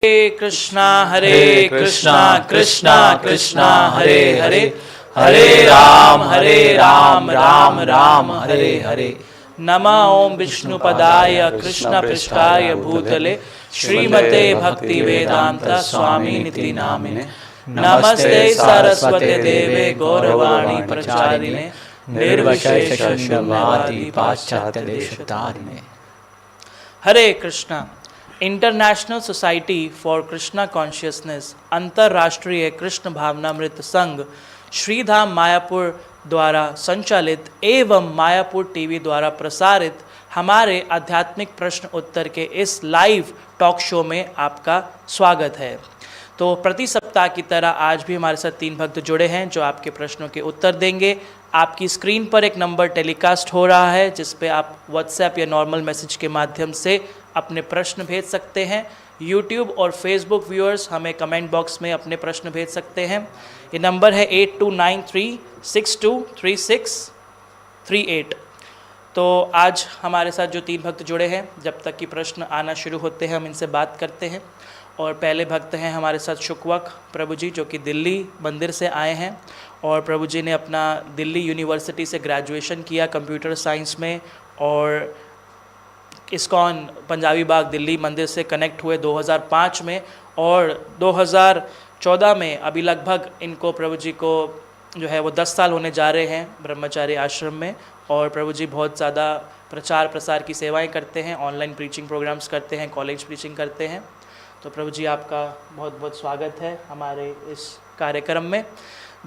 हरे कृष्णा कृष्णा कृष्णा हरे हरे, हरे राम राम राम हरे हरे। नमः ओम विष्णुपदाय कृष्ण पृष्ठाय भूतले श्रीमते भक्ति वेदांत स्वामी निति नामिने। नमस्ते सरस्वते देवे गौरवाणी प्रचारिणे निर्विशेष शून्यवादी पाश्चात्य देशतारिणे। Hare Krishna. International society for Krishna consciousness अंतर्राष्ट्रीय कृष्ण भावनामृत संघ श्रीधाम मायापुर द्वारा संचालित एवं मायापुर टीवी द्वारा प्रसारित हमारे आध्यात्मिक प्रश्न उत्तर के इस लाइव टॉक शो में आपका स्वागत है। तो प्रति सप्ताह की तरह आज भी हमारे साथ 3 भक्त जुड़े हैं जो आपके प्रश्नों के उत्तर देंगे। आपकी स्क्रीन पर एक नंबर टेलीकास्ट हो रहा है जिस पे आप व्हाट्सएप या नॉर्मल मैसेज के माध्यम से अपने प्रश्न भेज सकते हैं। यूट्यूब और फेसबुक व्यूअर्स हमें कमेंट बॉक्स में अपने प्रश्न भेज सकते हैं। ये नंबर है 8293623638। तो आज हमारे साथ जो 3 भक्त जुड़े हैं, जब तक कि प्रश्न आना शुरू होते हैं हम इनसे बात करते हैं। और पहले भक्त हैं हमारे साथ शुकवक प्रभु जी, जो कि दिल्ली मंदिर से आए हैं और प्रभु जी ने अपना दिल्ली यूनिवर्सिटी से ग्रेजुएशन किया कंप्यूटर साइंस में और इस्कॉन पंजाबी बाग दिल्ली मंदिर से कनेक्ट हुए 2005 में और 2014 में अभी लगभग इनको प्रभु जी को जो है वो 10 साल होने जा रहे हैं ब्रह्मचारी आश्रम में। और प्रभु जी बहुत ज़्यादा प्रचार प्रसार की सेवाएं करते हैं, ऑनलाइन प्रीचिंग प्रोग्राम्स करते हैं, कॉलेज प्रीचिंग करते हैं। तो प्रभु जी आपका बहुत बहुत स्वागत है हमारे इस कार्यक्रम में।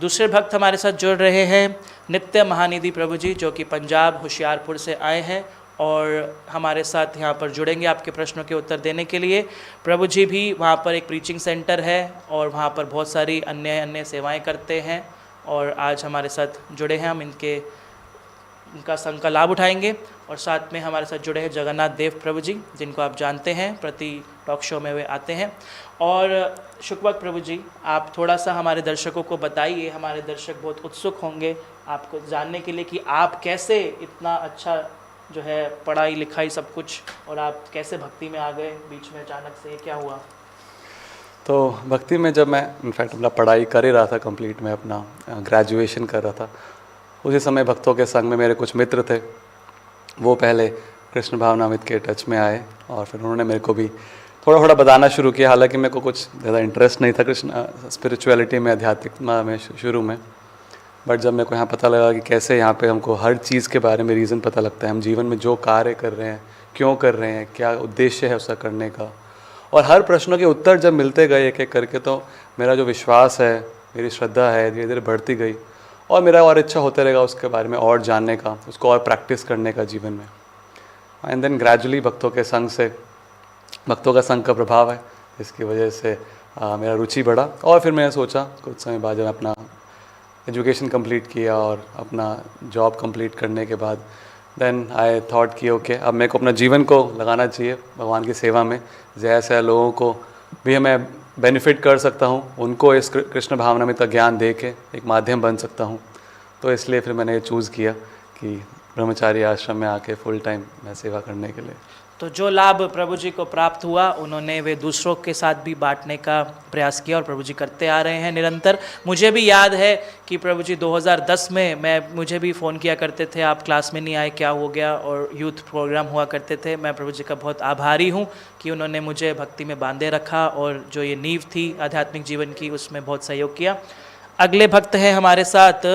दूसरे भक्त हमारे साथ जुड़ रहे हैं नित्य महानिधि प्रभु जी, जो कि पंजाब होशियारपुर से आए हैं और हमारे साथ यहाँ पर जुड़ेंगे आपके प्रश्नों के उत्तर देने के लिए। प्रभु जी भी वहाँ पर एक प्रीचिंग सेंटर है और वहाँ पर बहुत सारी अन्य सेवाएं करते हैं और आज हमारे साथ जुड़े हैं। हम इनका संघ का लाभ उठाएंगे। और साथ में हमारे साथ जुड़े हैं जगन्नाथ देव प्रभु जी, जिनको आप जानते हैं, प्रति टॉक शो में वे आते हैं। और शुकवक प्रभु जी, आप थोड़ा सा हमारे दर्शकों को बताइए, हमारे दर्शक बहुत उत्सुक होंगे आपको जानने के लिए कि आप कैसे इतना अच्छा जो है पढ़ाई लिखाई सब कुछ, और आप कैसे भक्ति में आ गए बीच में अचानक से, ये क्या हुआ? तो भक्ति में जब मैं इनफैक्ट अपना पढ़ाई कर ही रहा था कंप्लीट, मैं अपना ग्रेजुएशन कर रहा था, उसी समय भक्तों के संग में मेरे कुछ मित्र थे। वो पहले कृष्ण भावनामृत के टच में आए और फिर उन्होंने मेरे को भी थोड़ा थोड़ा बताना शुरू किया। हालांकि मेरे को कुछ ज़्यादा इंटरेस्ट नहीं था कृष्ण स्पिरिचुअलिटी में, आध्यात्मिकता में शुरू में। बट जब मेरे को यहाँ पता लगा कि कैसे यहाँ पे हमको हर चीज़ के बारे में रीज़न पता लगता है, हम जीवन में जो कार्य कर रहे हैं क्यों कर रहे हैं, क्या उद्देश्य है उसका करने का, और हर प्रश्नों के उत्तर जब मिलते गए एक एक करके, तो मेरा जो विश्वास है, मेरी श्रद्धा है, धीरे धीरे बढ़ती गई और मेरा और इच्छा होता रहेगा उसके बारे में और जानने का, उसको और प्रैक्टिस करने का जीवन में। एंड देन ग्रेजुअली भक्तों के संग से, भक्तों का संग का प्रभाव है, इसकी वजह से मेरा रुचि बढ़ा। और फिर मैंने सोचा कुछ समय बाद, जब मैं अपना एजुकेशन कंप्लीट किया और अपना जॉब कंप्लीट करने के बाद, देन आई थॉट कि ओके, अब मेरे को अपना जीवन को लगाना चाहिए भगवान की सेवा में। जैसे लोगों को भी मैं बेनिफिट कर सकता हूँ, उनको इस कृष्ण भावनामृत का ज्ञान दे के एक माध्यम बन सकता हूँ। तो इसलिए फिर मैंने ये चूज़ किया कि ब्रह्मचारी आश्रम में आके फुल टाइम मैं सेवा करने के लिए। तो जो लाभ प्रभु जी को प्राप्त हुआ, उन्होंने वे दूसरों के साथ भी बांटने का प्रयास किया और प्रभु जी करते आ रहे हैं निरंतर। मुझे भी याद है कि प्रभु जी 2010 में मुझे भी फ़ोन किया करते थे, आप क्लास में नहीं आए, क्या हो गया, और यूथ प्रोग्राम हुआ करते थे। मैं प्रभु जी का बहुत आभारी हूँ कि उन्होंने मुझे भक्ति में बांधे रखा और जो ये नींव थी आध्यात्मिक जीवन की, उसमें बहुत सहयोग किया। अगले भक्त हैं हमारे साथ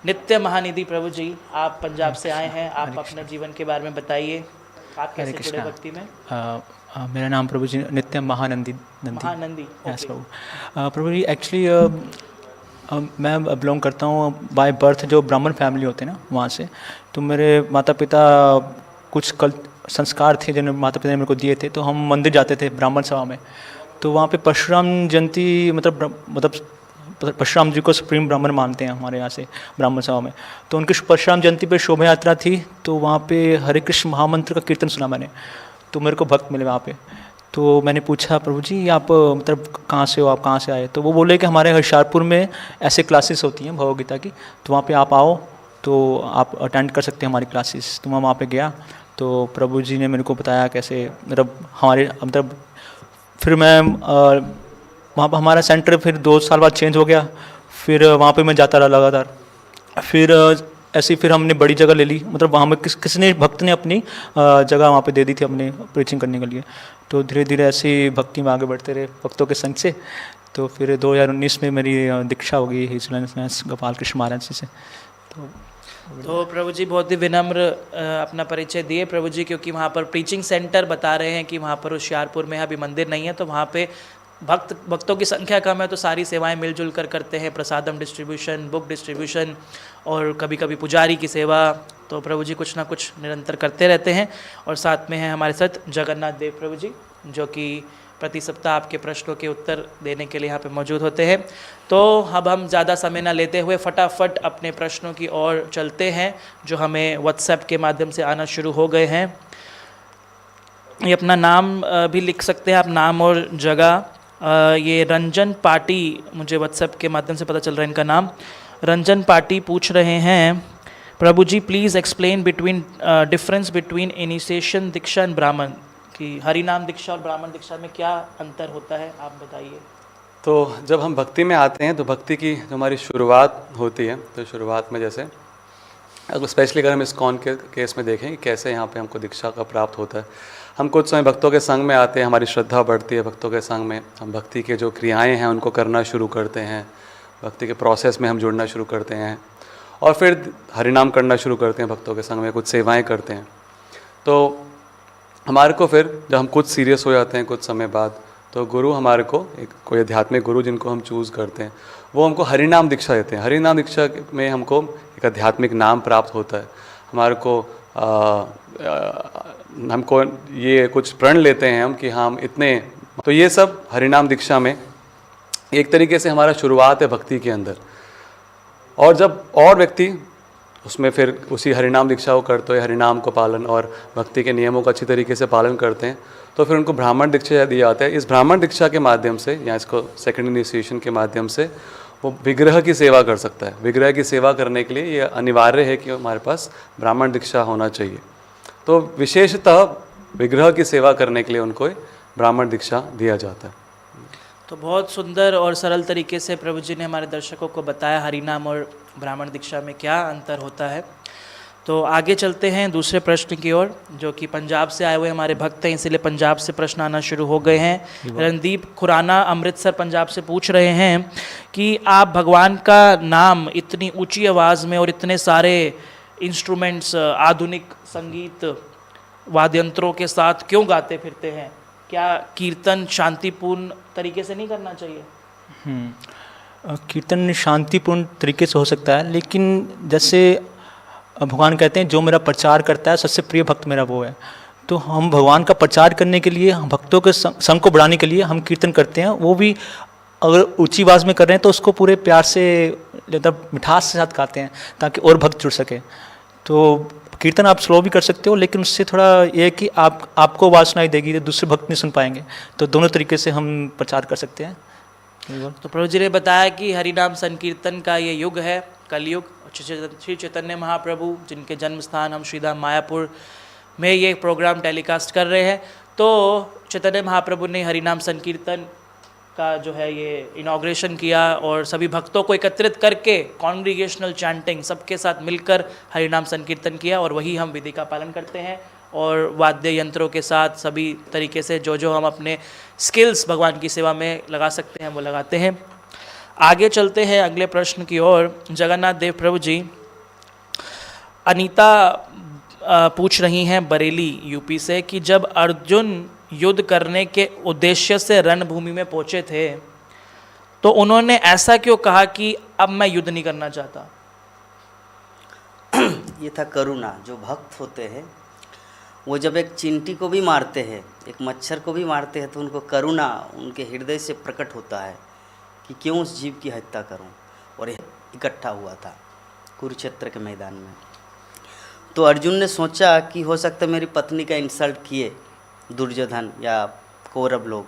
नित्य महानिधि प्रभु जी, आप पंजाब से आए हैं, आप अपने जीवन के बारे में बताइए, आप कैसे जुड़े भक्ति में? मेरा नाम प्रभु जी नित्य महानंदी यस प्रभु जी। एक्चुअली मैं बिलोंग करता हूँ बाय बर्थ, जो ब्राह्मण फैमिली होते हैं ना, वहाँ से। तो मेरे माता पिता कुछ संस्कार थे जिन्हें माता पिता ने मेरे को दिए थे। तो हम मंदिर जाते थे ब्राह्मण सभा में, तो वहाँ पे परशुराम जयंती, मतलब परशुराम जी को सुप्रीम ब्राह्मण मानते हैं हमारे यहाँ से ब्राह्मण सभा में। तो उनकी परशुराम जयंती पे शोभा यात्रा थी, तो वहाँ पे हरे कृष्ण महामंत्र का कीर्तन सुना मैंने। तो मेरे को भक्त मिले वहाँ पे। तो मैंने पूछा, प्रभु जी आप मतलब कहाँ से हो, आप कहाँ से आए? तो वो बोले कि हमारे होशियारपुर में ऐसे क्लासेस होती हैं भगवद गीता की, तो वहाँ पर आप आओ तो आप अटेंड कर सकते हैं हमारी क्लासेस। तो मैं वहाँ पर गया, तो प्रभु जी ने मेरे को बताया कैसे, मतलब हमारे मतलब फिर मैं वहाँ पर हमारा सेंटर फिर 2 साल बाद चेंज हो गया, फिर वहाँ पे मैं जाता रहा लगातार। फिर ऐसे ही फिर हमने बड़ी जगह ले ली, मतलब वहाँ में किसने भक्त ने अपनी जगह वहाँ पे दे दी थी अपने प्रीचिंग करने के लिए। तो धीरे धीरे ऐसे ही भक्ति में आगे बढ़ते रहे भक्तों के संग से। तो फिर 2019 में मेरी दीक्षा हो गई हिज इन्फ्लुएंस गोपाल कृष्ण महाराज जी से। तो प्रभु जी बहुत ही विनम्र अपना परिचय दिए प्रभु जी, क्योंकि वहाँ पर प्रीचिंग सेंटर बता रहे हैं कि वहाँ पर होशियारपुर में अभी मंदिर नहीं है, तो वहाँ पे भक्तों की संख्या कम है, तो सारी सेवाएं मिलजुल कर करते हैं, प्रसादम डिस्ट्रीब्यूशन, बुक डिस्ट्रीब्यूशन और कभी कभी पुजारी की सेवा। तो प्रभु जी कुछ ना कुछ निरंतर करते रहते हैं। और साथ में हैं हमारे साथ जगन्नाथ देव प्रभु जी, जो कि प्रति सप्ताह आपके प्रश्नों के उत्तर देने के लिए यहाँ पे मौजूद होते हैं। तो अब हम ज़्यादा समय ना लेते हुए फटाफट अपने प्रश्नों की ओर चलते हैं, जो हमें व्हाट्सएप के माध्यम से आना शुरू हो गए हैं। ये अपना नाम भी लिख सकते हैं आप, नाम और जगह। ये रंजन पाटी, मुझे व्हाट्सएप के माध्यम से पता चल रहा है इनका नाम। रंजन पाटी पूछ रहे हैं, प्रभु जी please explain difference between initiation दीक्षा एंड ब्राह्मण, कि हरि नाम दीक्षा और ब्राह्मण दीक्षा में क्या अंतर होता है, आप बताइए। तो जब हम भक्ति में आते हैं तो भक्ति की जो हमारी शुरुआत होती है, तो शुरुआत में जैसे अगर स्पेशली अगर हम इस्कॉन के केस में देखें कि कैसे यहाँ पे हमको दीक्षा का प्राप्त होता है। हम कुछ समय भक्तों के संग में आते हैं, हमारी श्रद्धा बढ़ती है भक्तों के संग में, हम भक्ति के जो क्रियाएं हैं उनको करना शुरू करते हैं, भक्ति के प्रोसेस में हम जुड़ना शुरू करते हैं और फिर हरिनाम करना शुरू करते हैं भक्तों के संग में, कुछ सेवाएं करते हैं। तो हमारे को फिर जब हम कुछ सीरियस हो जाते हैं कुछ समय बाद, तो गुरु हमारे को एक कोई आध्यात्मिक गुरु जिनको हम चूज़ करते हैं, वो हमको हरिनाम दीक्षा देते हैं। हरिनाम दीक्षा में हमको एक आध्यात्मिक नाम प्राप्त होता है, हमारे को हमको ये कुछ प्रण लेते हैं हम कि हम इतने, तो ये सब हरिनाम दीक्षा में एक तरीके से हमारा शुरुआत है भक्ति के अंदर। और जब और व्यक्ति उसमें फिर उसी हरिनाम दीक्षा को करते हुए हरिनाम को पालन और भक्ति के नियमों का अच्छी तरीके से पालन करते हैं, तो फिर उनको ब्राह्मण दीक्षा दिया जाता है। इस ब्राह्मण दीक्षा के माध्यम से या इसको सेकंड इनिशिएशन के माध्यम से वो विग्रह की सेवा कर सकता है। विग्रह की सेवा करने के लिए ये अनिवार्य है कि हमारे पास ब्राह्मण दीक्षा होना चाहिए। तो विशेषतः विग्रह की सेवा करने के लिए उनको ब्राह्मण दीक्षा दिया जाता है। तो बहुत सुंदर और सरल तरीके से प्रभु जी ने हमारे दर्शकों को बताया हरिनाम और ब्राह्मण दीक्षा में क्या अंतर होता है। तो आगे चलते हैं दूसरे प्रश्न की ओर, जो कि पंजाब से आए हुए हमारे भक्त हैं, इसीलिए पंजाब से प्रश्न आना शुरू हो गए हैं। रणदीप खुराना अमृतसर पंजाब से पूछ रहे हैं कि आप भगवान का नाम इतनी ऊंची आवाज़ में और इतने सारे इंस्ट्रूमेंट्स, आधुनिक संगीत वाद्यंत्रों के साथ क्यों गाते फिरते हैं? क्या कीर्तन शांतिपूर्ण तरीके से नहीं करना चाहिए? कीर्तन शांतिपूर्ण तरीके से हो सकता है, लेकिन जैसे भगवान कहते हैं जो मेरा प्रचार करता है सबसे प्रिय भक्त मेरा वो है। तो हम भगवान का प्रचार करने के लिए, भक्तों के संग को बढ़ाने के लिए हम कीर्तन करते हैं। वो भी अगर ऊंची आवाज़ में कर रहे हैं तो उसको पूरे प्यार से, मतलब मिठास के साथ गाते हैं ताकि और भक्त जुड़ सके। तो कीर्तन आप स्लो भी कर सकते हो, लेकिन उससे थोड़ा ये है कि आपको आवाज़ सुनाई देगी तो दूसरे भक्त नहीं सुन पाएंगे। तो दोनों तरीके से हम प्रचार कर सकते हैं। तो प्रभु जी ने बताया कि हरिनाम संकीर्तन का ये युग है, कलयुग। श्री चैतन्य महाप्रभु जिनके जन्म स्थान हम श्रीधाम मायापुर में ये प्रोग्राम टेलीकास्ट कर रहे हैं, तो चैतन्य महाप्रभु ने हरिनाम संकीर्तन का जो है ये इनॉग्रेशन किया और सभी भक्तों को एकत्रित करके कॉन्ग्रीगेशनल चैंटिंग सबके साथ मिलकर हरिनाम संकीर्तन किया। और वही हम विधि का पालन करते हैं और वाद्य यंत्रों के साथ सभी तरीके से जो हम अपने स्किल्स भगवान की सेवा में लगा सकते हैं वो लगाते हैं। आगे चलते हैं अगले प्रश्न की ओर। जगन्नाथ देव प्रभु जी, अनीता पूछ रही हैं बरेली यूपी से कि जब अर्जुन युद्ध करने के उद्देश्य से रणभूमि में पहुंचे थे तो उन्होंने ऐसा क्यों कहा कि अब मैं युद्ध नहीं करना चाहता? ये था करुणा। जो भक्त होते हैं वो जब एक चींटी को भी मारते हैं, एक मच्छर को भी मारते हैं, तो उनको करुणा उनके हृदय से प्रकट होता है कि क्यों उस जीव की हत्या करूं। और इकट्ठा हुआ था कुरुक्षेत्र के मैदान में। तो अर्जुन ने सोचा कि हो सकता है मेरी पत्नी का इंसल्ट किए दुर्योधन या कौरव लोग,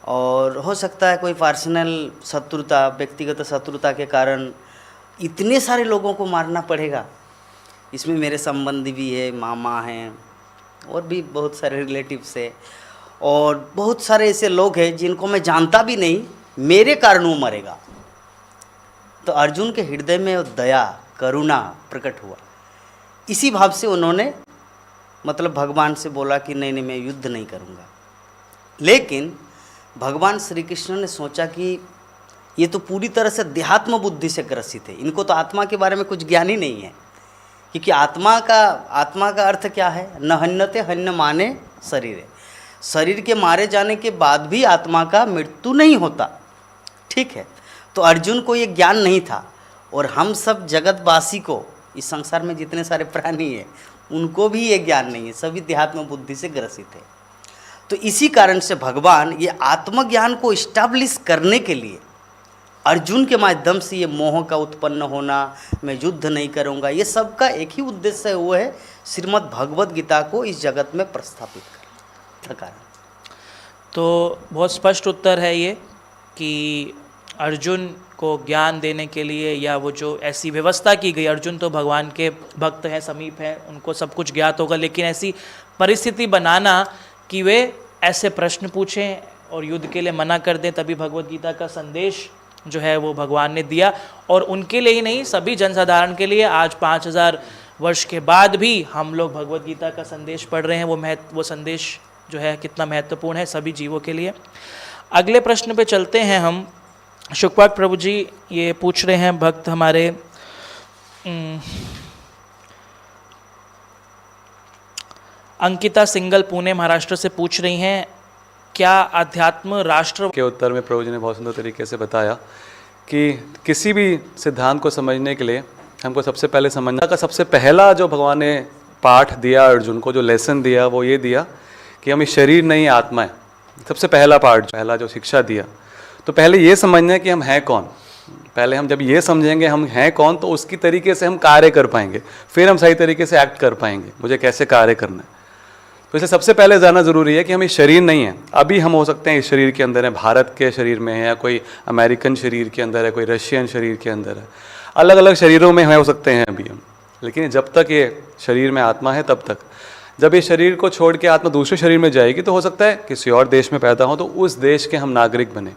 और हो सकता है कोई पर्सनल शत्रुता, व्यक्तिगत शत्रुता के कारण इतने सारे लोगों को मारना पड़ेगा। इसमें मेरे संबंधी भी है, मामा हैं और भी बहुत सारे रिलेटिव्स है। और बहुत सारे ऐसे लोग हैं जिनको मैं जानता भी नहीं, मेरे कारण वो मरेगा। तो अर्जुन के हृदय में वो दया करुणा प्रकट हुआ। इसी भाव से उन्होंने मतलब भगवान से बोला कि नहीं नहीं मैं युद्ध नहीं करूँगा। लेकिन भगवान श्री कृष्ण ने सोचा कि ये तो पूरी तरह से अध्यात्म बुद्धि से ग्रसित है, इनको तो आत्मा के बारे में कुछ ज्ञान ही नहीं है। क्योंकि आत्मा का अर्थ क्या है? न हन्यते हन्य माने शरीर। शरीर के मारे जाने के बाद भी आत्मा का मृत्यु नहीं होता, ठीक है। तो अर्जुन को ये ज्ञान नहीं था, और हम सब जगतवासी को, इस संसार में जितने सारे प्राणी हैं उनको भी ये ज्ञान नहीं है, सभी अध्यात्म बुद्धि से ग्रसित है। तो इसी कारण से भगवान ये आत्मज्ञान को इस्टेब्लिश करने के लिए अर्जुन के माध्यम से ये मोह का उत्पन्न होना, मैं युद्ध नहीं करूँगा, ये सब का एक ही उद्देश्य है, वो है श्रीमद् भगवद गीता को इस जगत में प्रस्थापित करने का कारण। तो बहुत स्पष्ट उत्तर है ये कि अर्जुन को ज्ञान देने के लिए, या वो जो ऐसी व्यवस्था की गई, अर्जुन तो भगवान के भक्त हैं, समीप हैं, उनको सब कुछ ज्ञात होगा, लेकिन ऐसी परिस्थिति बनाना कि वे ऐसे प्रश्न पूछें और युद्ध के लिए मना कर दें, तभी भगवद गीता का संदेश जो है वो भगवान ने दिया। और उनके लिए ही नहीं, सभी जनसाधारण के लिए। आज 5000 वर्ष के बाद भी हम लोग भगवद गीता का संदेश पढ़ रहे हैं। वो संदेश जो है कितना महत्वपूर्ण है सभी जीवों के लिए। अगले प्रश्न पे चलते हैं हम। शुकवाक प्रभु जी ये पूछ रहे हैं, भक्त हमारे अंकिता सिंगल पुणे महाराष्ट्र से पूछ रही हैं, क्या अध्यात्म राष्ट्र के उत्तर में प्रभु जी ने बहुत सुंदर तरीके से बताया कि किसी भी सिद्धांत को समझने के लिए हमको सबसे पहले समझना का सबसे पहला जो भगवान ने पाठ दिया अर्जुन को, जो लेसन दिया, वो ये दिया कि हम इस शरीर नहीं आत्मा है। सबसे पहला पाठ, पहला जो शिक्षा दिया, तो पहले ये समझना है कि हम हैं कौन। पहले हम जब ये समझेंगे हम हैं कौन, तो उसकी तरीके से हम कार्य कर पाएंगे, फिर हम सही तरीके से एक्ट कर पाएंगे, मुझे कैसे कार्य करना है। तो इसलिए सबसे पहले जानना ज़रूरी है कि हम इस शरीर नहीं हैं। अभी हम हो सकते हैं इस शरीर के अंदर हैं, भारत के शरीर में है, या कोई अमेरिकन शरीर के अंदर है, कोई रशियन शरीर के अंदर है, अलग अलग शरीरों में हो सकते हैं अभी हम। लेकिन जब तक ये शरीर में आत्मा है तब तक। जब इस शरीर को छोड़ के आत्मा दूसरे शरीर में जाएगी तो हो सकता है किसी और देश में पैदा हो, तो उस देश के हम नागरिक बने।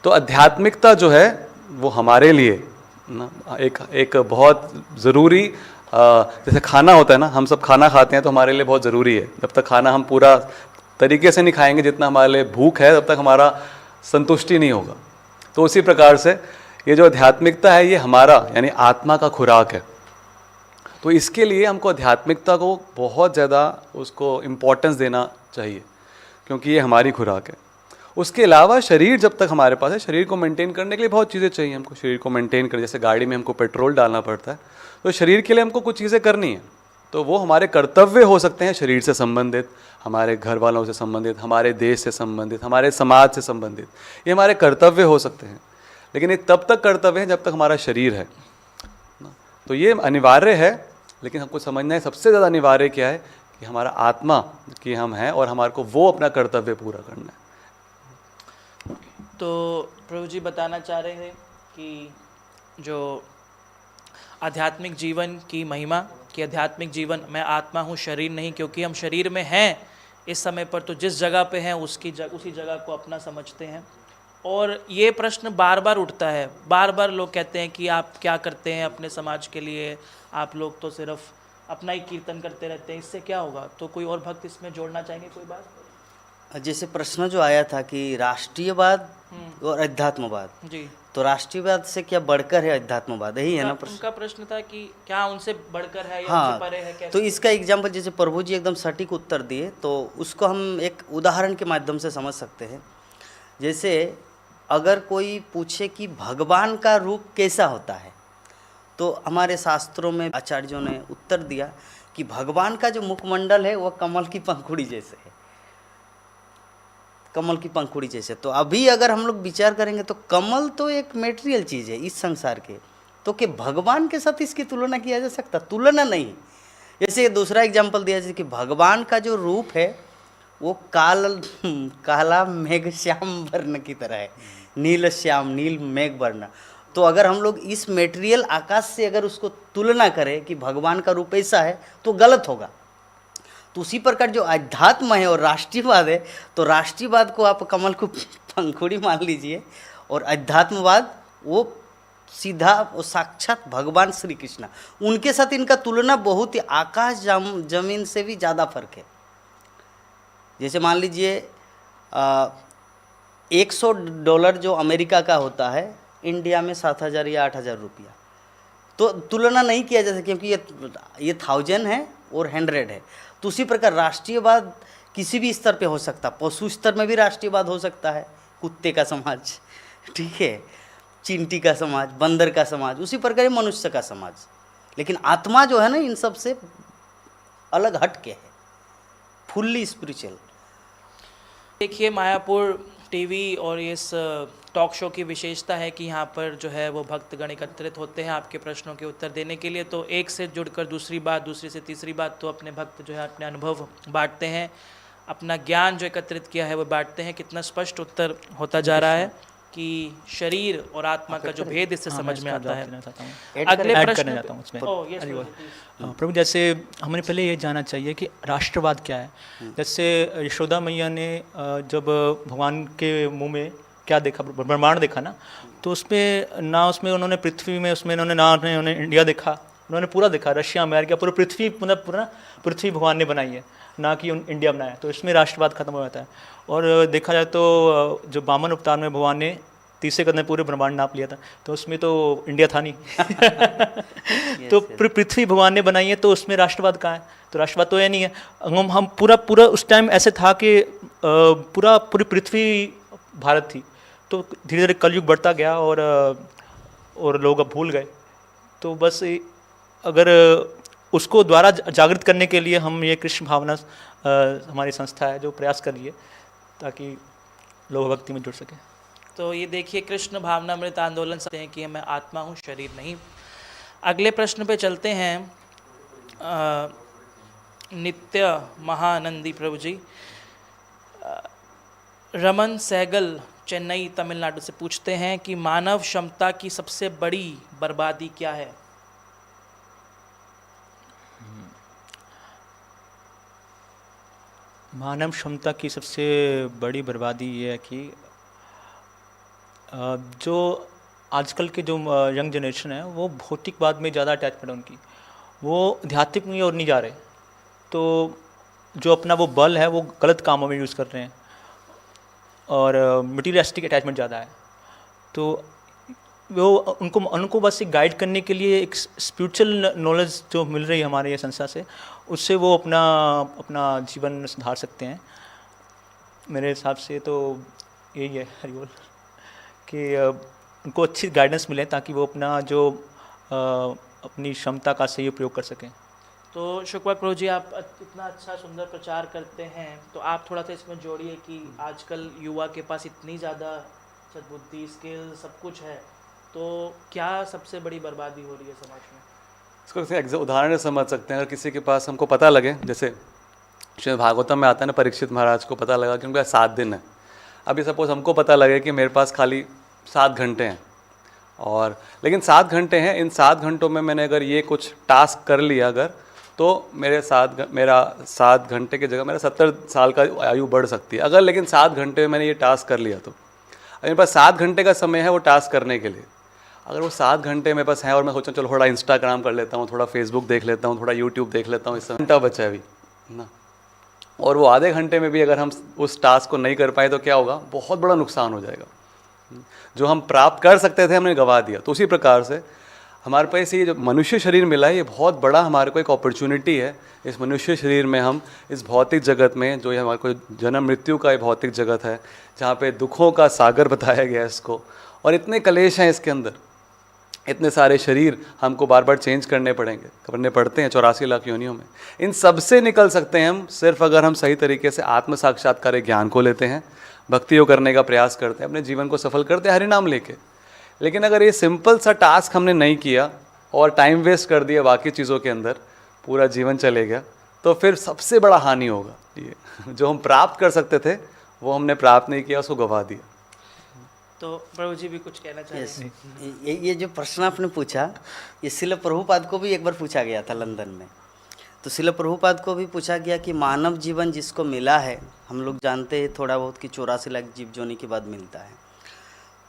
तो आध्यात्मिकता जो है वो हमारे लिए ना एक बहुत ज़रूरी, जैसे खाना होता है ना, हम सब खाना खाते हैं तो हमारे लिए बहुत ज़रूरी है। जब तक खाना हम पूरा तरीके से नहीं खाएंगे जितना हमारे लिए भूख है, तब तक हमारा संतुष्टि नहीं होगा। तो उसी प्रकार से ये जो आध्यात्मिकता है ये हमारा यानी आत्मा का खुराक है। तो इसके लिए हमको आध्यात्मिकता को बहुत ज़्यादा उसको इम्पोर्टेंस देना चाहिए, क्योंकि ये हमारी खुराक है। उसके अलावा शरीर जब तक हमारे पास है, शरीर को मेंटेन करने के लिए बहुत चीज़ें चाहिए हमको। शरीर को मेंटेन कर, जैसे गाड़ी में हमको पेट्रोल डालना पड़ता है, तो शरीर के लिए हमको कुछ चीज़ें करनी है। तो वो हमारे कर्तव्य हो सकते हैं शरीर से संबंधित, हमारे घर वालों से संबंधित, हमारे देश से संबंधित, हमारे समाज से संबंधित, ये हमारे कर्तव्य हो सकते हैं। लेकिन ये तब तक कर्तव्य है जब तक हमारा शरीर है। तो ये अनिवार्य है, लेकिन हमको समझना है सबसे ज़्यादा अनिवार्य क्या है कि हमारा आत्मा कि हम हैं और हमारे को वो अपना कर्तव्य पूरा करना है। तो प्रभु जी बताना चाह रहे हैं कि जो आध्यात्मिक जीवन की महिमा, कि आध्यात्मिक जीवन, मैं आत्मा हूँ शरीर नहीं, क्योंकि हम शरीर में हैं इस समय पर, तो जिस जगह पे हैं उसी जगह को अपना समझते हैं। और ये प्रश्न बार बार उठता है, बार बार लोग कहते हैं कि आप क्या करते हैं अपने समाज के लिए, आप लोग तो सिर्फ अपना ही कीर्तन करते रहते हैं, इससे क्या होगा। तो कोई और भक्त इसमें जोड़ना चाहेंगे कोई बात? जैसे प्रश्न जो आया था कि राष्ट्रीयवाद और अध्यात्मवाद, जी, तो राष्ट्रीयवाद से क्या बढ़कर है अध्यात्मवाद, यही है ना प्रश्न? उनका प्रश्न था कि क्या उनसे बढ़कर है या हाँ, उनसे परे है, कैसे? तो इसका एग्जाम्पल जैसे प्रभु जी एकदम सटीक उत्तर दिए, तो उसको हम एक उदाहरण के माध्यम से समझ सकते हैं। जैसे अगर कोई पूछे कि भगवान का रूप कैसा होता है, तो हमारे शास्त्रों में आचार्यों ने उत्तर दिया कि भगवान का जो मुखमंडल है वह कमल की पंखुड़ी जैसे है, कमल की पंखुड़ी जैसे। तो अभी अगर हम लोग विचार करेंगे तो कमल तो एक मेटेरियल चीज़ है इस संसार के, तो कि भगवान के साथ इसकी तुलना किया जा सकता? तुलना नहीं। जैसे दूसरा एग्जाम्पल दिया जैसे कि भगवान का जो रूप है वो काला मेघ श्याम वर्ण की तरह है, नील श्याम, नील मेघ वर्ण। तो अगर हम लोग इस मेटेरियल आकाश से अगर उसको तुलना करें कि भगवान का रूप ऐसा है तो गलत होगा। तो उसी प्रकार जो अध्यात्म है और राष्ट्रीयवाद है, तो राष्ट्रीयवाद को आप कमल को पंखुड़ी मान लीजिए, और अध्यात्मवाद वो सीधा वो साक्षात भगवान श्री कृष्ण, उनके साथ इनका तुलना बहुत ही आकाश जमीन से भी ज़्यादा फर्क है। जैसे मान लीजिए $100 जो अमेरिका का होता है, इंडिया में 7,000 या 8,000 रुपया, तो तुलना नहीं किया जा सकता, क्योंकि ये 1000 है और 100 है। तो उसी प्रकार राष्ट्रीयवाद किसी भी स्तर पे हो सकता, पशु स्तर में भी राष्ट्रीयवाद हो सकता है, कुत्ते का समाज, ठीक है, चींटी का समाज, बंदर का समाज, उसी प्रकार मनुष्य का समाज। लेकिन आत्मा जो है ना, इन सब से अलग हट के है, फुल्ली स्पिरिचुअल। देखिए, मायापुर टीवी और इस टॉक शो की विशेषता है कि यहाँ पर जो है वो भक्तगण एकत्रित होते हैं आपके प्रश्नों के उत्तर देने के लिए। तो एक से जुड़कर दूसरी बात, दूसरी से तीसरी बात, तो अपने भक्त जो है अपने अनुभव बांटते हैं, अपना ज्ञान जो एकत्रित किया है वो बांटते हैं। कितना स्पष्ट उत्तर होता जा रहा है कि शरीर और आत्मा का जो भेद इससे समझ में आता है। अगले ऐड प्रश्न करना चाहता हूँ उसमें। ओह, yes, please. प्रभु, जैसे हमें पहले ये जानना चाहिए कि राष्ट्रवाद क्या है। जैसे यशोदा मैया ने जब भगवान के मुंह में क्या देखा, ब्रह्मांड देखा ना, तो उसमें ना उसमें उन्होंने पृथ्वी में उसमें उन्होंने इंडिया देखा, उन्होंने पूरा देखा, रशिया अमेरिका, पूरा पृथ्वी, मतलब पूरा पृथ्वी भगवान ने बनाई है, ना कि इंडिया बनाया। तो इसमें राष्ट्रवाद खत्म हो जाता है। और देखा जाए तो जो वामन अवतार में भगवान ने तीसरे कदम में पूरे ब्रह्मांड नाप लिया था, तो उसमें तो इंडिया था नहीं। तो पृथ्वी भगवान ने बनाई है, तो उसमें राष्ट्रवाद कहाँ है? तो राष्ट्रवाद तो ये नहीं है। हम पूरा उस टाइम ऐसे था कि पूरी पृथ्वी भारत थी, तो धीरे धीरे कलयुग बढ़ता गया और लोग अब भूल गए। तो बस अगर उसको द्वारा जागृत करने के लिए हम ये कृष्ण भावना हमारी संस्था है जो प्रयास कर रही है, ताकि लोग भक्ति में जुड़ सके। तो ये देखिए, कृष्ण भावनामृत आंदोलन से हैं कि मैं आत्मा हूँ, शरीर नहीं। अगले प्रश्न पे चलते हैं। नित्य महानंदी प्रभु जी, रमन सहगल चेन्नई तमिलनाडु से पूछते हैं कि मानव क्षमता की सबसे बड़ी बर्बादी क्या है? मानव क्षमता की सबसे बड़ी बर्बादी ये है कि जो आजकल के जो यंग जनरेशन है वो भौतिकवाद में ज़्यादा अटैचमेंट है उनकी, वो आध्यात्मिक में और नहीं जा रहे। तो जो अपना वो बल है वो गलत कामों में यूज़ कर रहे हैं और मटीरियलिस्टिक अटैचमेंट ज़्यादा है। तो वो उनको बस एक गाइड करने के लिए एक स्पिरिचुअल नॉलेज जो मिल रही है हमारे ये संस्था से, उससे वो अपना जीवन सुधार सकते हैं। मेरे हिसाब से तो यही है हरिबोल, कि उनको अच्छी गाइडेंस मिले ताकि वो अपना जो अपनी क्षमता का सही उपयोग कर सकें। तो शुक्र प्रभु जी, आप इतना अच्छा सुंदर प्रचार करते हैं, तो आप थोड़ा सा इसमें जोड़िए कि आजकल युवा के पास इतनी ज़्यादा सद्बुद्धि, स्किल, सब कुछ है, तो क्या सबसे बड़ी बर्बादी हो रही है समाज में? इसको किसी उदाहरण से समझ सकते हैं। अगर किसी के पास हमको पता लगे, जैसे श्रीमद् भागवतम में आता है ना, परीक्षित महाराज को पता लगा कि उनका 7 दिन है। अभी सपोज हमको पता लगे कि मेरे पास खाली 7 घंटे हैं, और लेकिन 7 घंटे हैं, इन 7 घंटों में मैंने अगर ये कुछ टास्क कर लिया अगर, तो मेरा 7 घंटे की जगह मेरा 70 साल का आयु बढ़ सकती है। अगर लेकिन 7 घंटे में मैंने ये टास्क कर लिया, तो मेरे पास 7 घंटे का समय है वो टास्क करने के लिए। अगर वो 7 घंटे मेरे पास है और मैं सोचूं चलो थोड़ा इंस्टाग्राम कर लेता हूँ, थोड़ा फेसबुक देख लेता हूँ, थोड़ा यूट्यूब देख लेता हूँ, इस घंटा बचा है अभी ना, और वो आधे घंटे में भी अगर हम उस टास्क को नहीं कर पाए तो क्या होगा? बहुत बड़ा नुकसान हो जाएगा। जो हम प्राप्त कर सकते थे हमने गंवा दिया। तो उसी प्रकार से हमारे पास ये जो मनुष्य शरीर मिला है, ये बहुत बड़ा हमारे को एक अपॉर्चुनिटी है। इस मनुष्य शरीर में हम इस भौतिक जगत में, जो ये हमारे को जन्म मृत्यु का ये भौतिक जगत है, जहाँ पे दुखों का सागर बताया गया है इसको, और इतने कलेश हैं इसके अंदर, इतने सारे शरीर हमको बार बार चेंज करने पड़ते हैं 84 लाख योनियों में। इन सब से निकल सकते हैं हम सिर्फ अगर हम सही तरीके से आत्म साक्षात्कार ज्ञान को लेते हैं, भक्तियों करने का प्रयास करते हैं, अपने जीवन को सफल करते हैं हरिनाम लेके। लेकिन अगर ये सिंपल सा टास्क हमने नहीं किया और टाइम वेस्ट कर दिया बाकी चीज़ों के अंदर, पूरा जीवन चले गया, तो फिर सबसे बड़ा हानि होगा। ये जो हम प्राप्त कर सकते थे वो हमने प्राप्त नहीं किया, उसको गंवा दिया। तो प्रभु जी भी कुछ कहना चाहिए? ये जो प्रश्न आपने पूछा, ये श्रील प्रभुपाद को भी एक बार पूछा गया था लंदन में। तो शिल प्रभुपाद को भी पूछा गया कि मानव जीवन जिसको मिला है, हम लोग जानते हैं थोड़ा बहुत कि 84 लाख जीव जोनी के बाद मिलता है,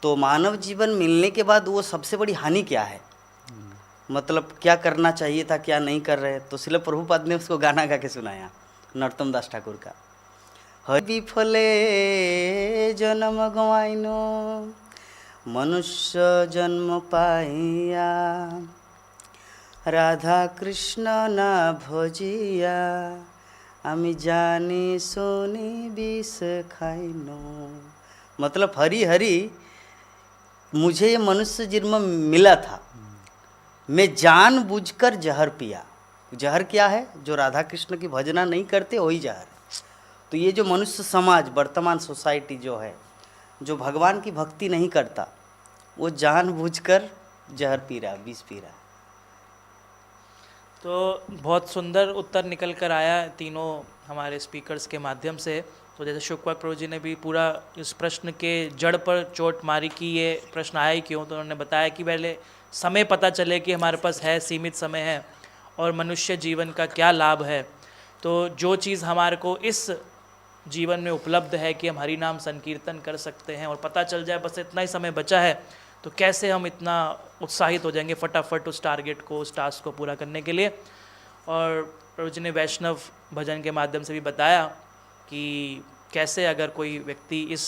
तो मानव जीवन मिलने के बाद वो सबसे बड़ी हानि क्या है, मतलब क्या करना चाहिए था, क्या नहीं कर रहे। तो शिल प्रभुपाद ने उसको गाना गा के सुनाया, नरोत्तम दास ठाकुर का। हरि विफले जन्म गवाइनो मनुष्य जन्म पाइया, राधा कृष्ण ना भजिया, आमी जानी सोनी विष खाइनो। मतलब हरि हरि, मुझे ये मनुष्य जन्म मिला था, मैं जानबूझकर जहर पिया। जहर क्या है? जो राधा कृष्ण की भजना नहीं करते वही जहर है। तो ये जो मनुष्य समाज, वर्तमान सोसाइटी जो है, जो भगवान की भक्ति नहीं करता, वो जानबूझकर जहर पी रहा, विष पी रहा। तो बहुत सुंदर उत्तर निकल कर आया तीनों हमारे स्पीकर्स के माध्यम से। तो जैसे शुक्वक प्रभु जी ने भी पूरा इस प्रश्न के जड़ पर चोट मारी कि ये प्रश्न आया ही क्यों, तो उन्होंने बताया कि पहले समय पता चले कि हमारे पास है, सीमित समय है, और मनुष्य जीवन का क्या लाभ है। तो जो चीज़ हमारे को इस जीवन में उपलब्ध है कि हम हरि नाम संकीर्तन कर सकते हैं, और पता चल जाए बस इतना ही समय बचा है, तो कैसे हम इतना उत्साहित हो जाएंगे फटाफट उस टारगेट को, उस टास्क को पूरा करने के लिए। और प्रभु जी ने वैष्णव भजन के माध्यम से भी बताया कि कैसे अगर कोई व्यक्ति इस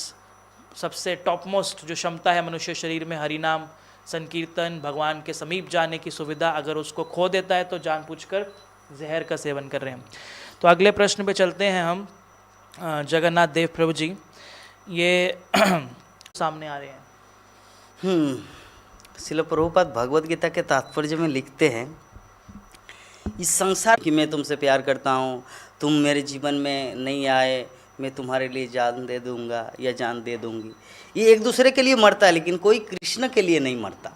सबसे टॉप मोस्ट जो क्षमता है मनुष्य शरीर में, हरि नाम संकीर्तन, भगवान के समीप जाने की सुविधा, अगर उसको खो देता है तो जानबूझकर जहर का सेवन कर रहे हैं। तो अगले प्रश्न पे चलते हैं हम। जगन्नाथ देव प्रभु जी, ये सामने आ रहे हैं। शिल प्रभुपाद भगवद गीता के तात्पर्य में लिखते हैं, इस संसार की मैं तुमसे प्यार करता हूँ, तुम मेरे जीवन में नहीं आए, मैं तुम्हारे लिए जान दे दूंगा या जान दे दूंगी। ये एक दूसरे के लिए मरता है, लेकिन कोई कृष्ण के लिए नहीं मरता।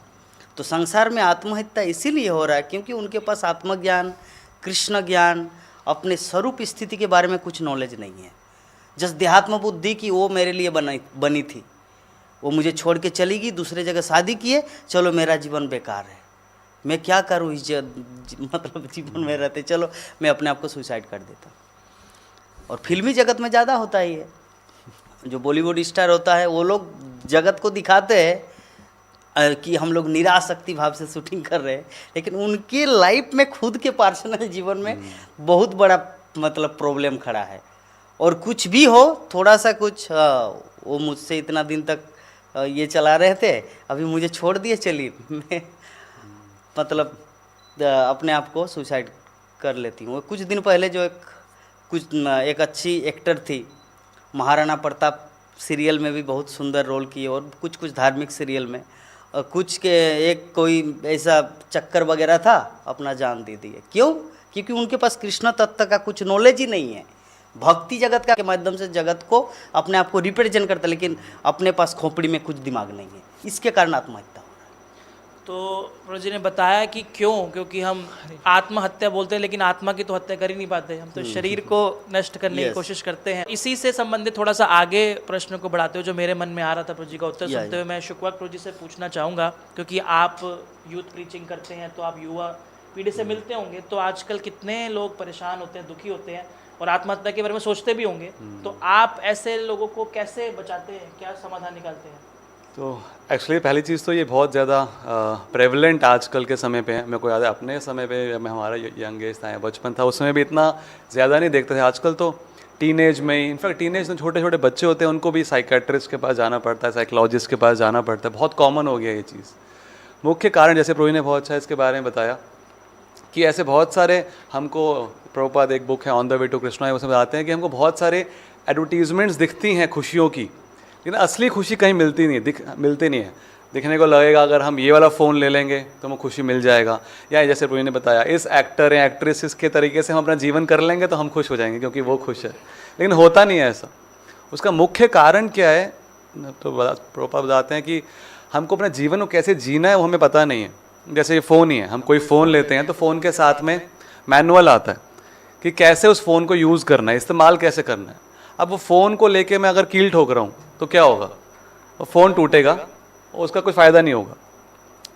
तो संसार में आत्महत्या इसीलिए हो रहा है क्योंकि उनके पास आत्मज्ञान, कृष्ण ज्ञान, अपने स्वरूप स्थिति के बारे में कुछ नॉलेज नहीं है। जस देहात्म बुद्धि की वो मेरे लिए बनी थी, वो मुझे छोड़ के चली गई, दूसरे जगह शादी किए, चलो मेरा जीवन बेकार है, मैं क्या करूँ इस मतलब जीवन में रहते, चलो मैं अपने आप को सुसाइड कर देता। और फिल्मी जगत में ज़्यादा होता ही है, जो बॉलीवुड स्टार होता है वो लोग जगत को दिखाते हैं कि हम लोग निरासक्ति भाव से शूटिंग कर रहे हैं, लेकिन उनके लाइफ में खुद के पर्सनल जीवन में बहुत बड़ा मतलब प्रॉब्लम खड़ा है। और कुछ भी हो, थोड़ा सा कुछ वो मुझसे इतना दिन तक ये चला रहे थे, अभी मुझे छोड़ दिए, चलिए मैं मतलब अपने आप को सुसाइड कर लेती हूँ। कुछ दिन पहले जो एक अच्छी एक्टर थी, महाराणा प्रताप सीरियल में भी बहुत सुंदर रोल किए, और कुछ धार्मिक सीरियल में, और कुछ के एक कोई ऐसा चक्कर वगैरह था, अपना जान दे दिए। क्यों? क्योंकि उनके पास कृष्ण तत्व का कुछ नॉलेज ही नहीं है। भक्ति जगत का के माध्यम से जगत को अपने आप को रिप्रेजेंट करता है, लेकिन अपने पास खोपड़ी में कुछ दिमाग नहीं है, इसके कारण आत्महत्या हो रहा है। तो प्रभु जी ने बताया कि क्यों, क्योंकि हम आत्महत्या बोलते हैं लेकिन आत्मा की तो हत्या कर ही नहीं पाते, हम तो शरीर को नष्ट करने की कोशिश करते हैं। इसी से संबंधित थोड़ा सा आगे प्रश्न को बढ़ाते हुए जो मेरे मन में आ रहा था प्रभु जी का उत्तर सुनते हुए, मैं शुक्वक प्रभु जी से पूछना चाहूँगा, क्योंकि आप यूथ प्रीचिंग करते हैं, तो आप युवा पीढ़ी से मिलते होंगे, तो आजकल कितने लोग परेशान होते हैं, दुखी होते हैं, और आत्महत्या के बारे में सोचते भी होंगे, तो आप ऐसे लोगों को कैसे बचाते हैं, क्या समाधान निकालते हैं? तो एक्चुअली पहली चीज़ तो ये बहुत ज़्यादा प्रेवलेंट आजकल के समय पे है। मेरे को याद है अपने समय पे, जब मैं हमारा यंग एज था, बचपन था, उस समय भी इतना ज़्यादा नहीं देखते थे। आजकल तो टीनेज में ही, इनफैक्ट टीनेज में छोटे छोटे बच्चे होते हैं, उनको भी साइकेट्रिस्ट के पास जाना पड़ता है, साइकोलॉजिस्ट के पास जाना पड़ता है, बहुत कॉमन हो गया ये चीज़। मुख्य कारण, जैसे प्रभु ने बहुत अच्छा इसके बारे में बताया कि ऐसे बहुत सारे हमको, प्रभुपाद एक बुक है on the way to Krishna, उसमें बताते हैं कि हमको बहुत सारे एडवर्टीजमेंट्स दिखती हैं खुशियों की, लेकिन असली खुशी कहीं मिलती नहीं है। दिखने को लगेगा अगर हम ये वाला फ़ोन ले लेंगे तो हमें खुशी मिल जाएगा, या जैसे प्रभु ने बताया इस एक्टर या एक्ट्रेस के तरीके से हम अपना जीवन कर लेंगे तो हम खुश हो जाएंगे क्योंकि वो खुश है, लेकिन होता नहीं है ऐसा। उसका मुख्य कारण क्या है, तो प्रभुपाद बताते हैं कि हमको अपना जीवन को कैसे जीना है वो हमें पता नहीं है। जैसे ये फ़ोन ही है, हम कोई फ़ोन लेते हैं तो फ़ोन के साथ में मैनुअल आता है कि कैसे उस फ़ोन को यूज़ करना है, इस्तेमाल कैसे करना है। अब वो फ़ोन को लेके मैं अगर कील ठोक रहा हूँ तो क्या होगा, वो फ़ोन टूटेगा, उसका कोई फ़ायदा नहीं होगा,